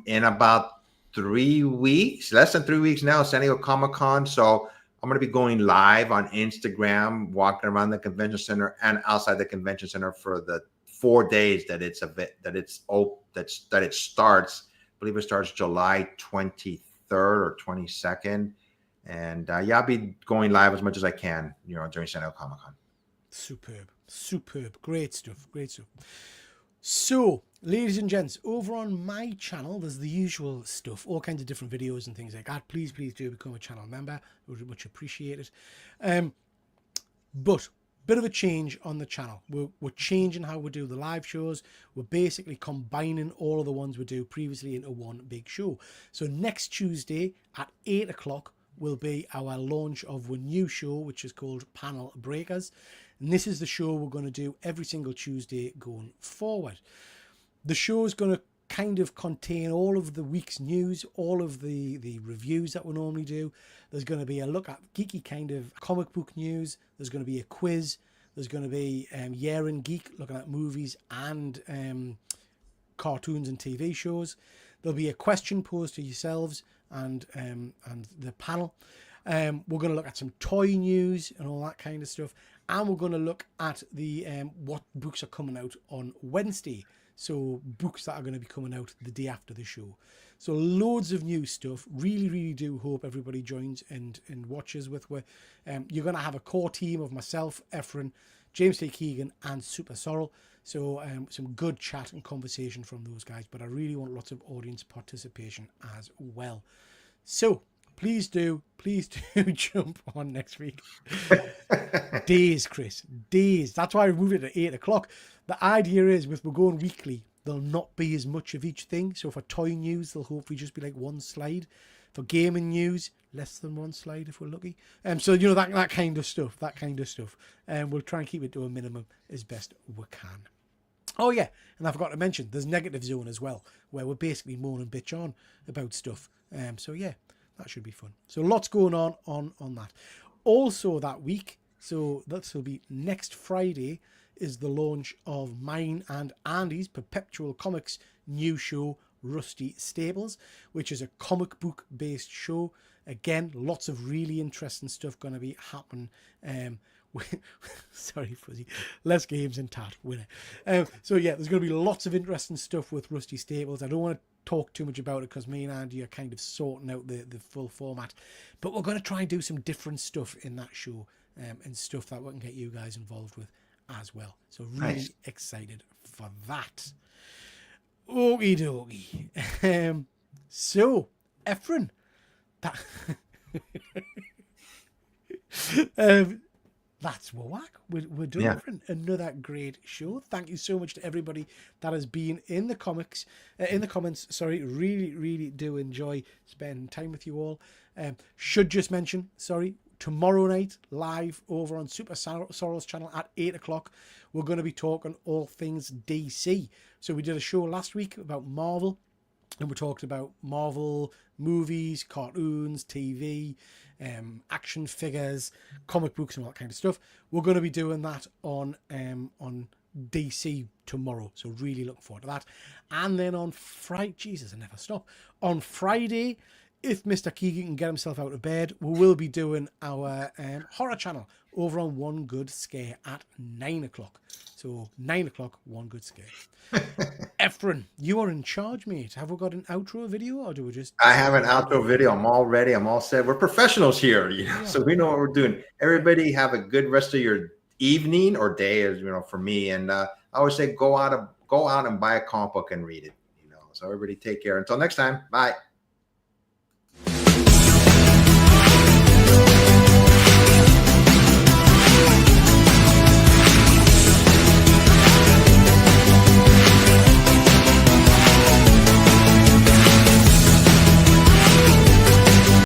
In about 3 weeks, less than 3 weeks now, San Diego Comic-Con. So I'm going to be going live on Instagram, walking around the convention center and outside the convention center for the 4 days that it starts. I believe it starts July 23rd or 22nd. And yeah, I'll be going live as much as I can, during San Diego Comic-Con. Superb. Great stuff. So, ladies and gents, over on my channel, there's the usual stuff, all kinds of different videos and things like that. Please do become a channel member. We would much appreciate it. But bit of a change on the channel. We're changing how we do the live shows. We're basically combining all of the ones we do previously into one big show. So next Tuesday at 8 o'clock will be our launch of a new show, which is called Panel Breakers. And this is the show we're going to do every single Tuesday going forward. The show is going to kind of contain all of the week's news, all of the reviews that we normally do. There's going to be a look at geeky kind of comic book news. There's going to be a quiz. There's going to be Year in Geek, looking at movies and cartoons and TV shows. There'll be a question posed to yourselves and the panel. We're going to look at some toy news and all that kind of stuff. And we're going to look at the what books are coming out on Wednesday. So books that are going to be coming out the day after the show. So loads of new stuff. Really do hope everybody joins and watches with me. You're going to have a core team of myself, Efren, James T. Keegan and Super Sorrel. So some good chat and conversation from those guys. But I really want lots of audience participation as well. So please do jump on next week. Days, Chris. Days. That's why I moved it to 8 o'clock. The idea is with we're going weekly, there'll not be as much of each thing. So for toy news, there'll hopefully just be like one slide. For gaming news, less than one slide if we're lucky. So that kind of stuff. And we'll try and keep it to a minimum as best we can. Oh yeah, and I forgot to mention there's Negative Zone as well, where we're basically moan and bitch on about stuff. So yeah, that should be fun. So lots going on that. Also that week, so that will be next Friday, is the launch of mine and Andy's Perpetual Comics new show, Rusty Staples, which is a comic book based show. Again, lots of really interesting stuff going to be happening. Sorry, Fuzzy. Less games and tat winner. So yeah, there's going to be lots of interesting stuff with Rusty Staples. I don't want to talk too much about it because me and Andy are kind of sorting out the full format, but we're going to try and do some different stuff in that show and stuff that we can get you guys involved with as well. So really excited for that. Okie dokie. So Efren, that that's whack. We're doing another great show. Thank you so much to everybody that has been in the comments. Really do enjoy spending time with you all. Should just mention, tomorrow night live over on Super Sorrel's channel at 8 o'clock. We're going to be talking all things DC. So we did a show last week about Marvel. And we talked about Marvel movies, cartoons, TV, action figures, comic books, and all that kind of stuff. We're going to be doing that on DC tomorrow. So really looking forward to that. And then on Friday, Jesus, I never stop. On Friday, if Mr. Keegan can get himself out of bed, we will be doing our horror channel over on One Good Scare at 9 o'clock. So 9 o'clock, One Good Scare. Efren, you are in charge, mate. Have we got an outro video or do we just... I have an outro video. I'm all ready. I'm all set. We're professionals here, so we know what we're doing. Everybody have a good rest of your evening or day, as for me. And I always say, go out and buy a comic book and read it. So everybody take care. Until next time. Bye.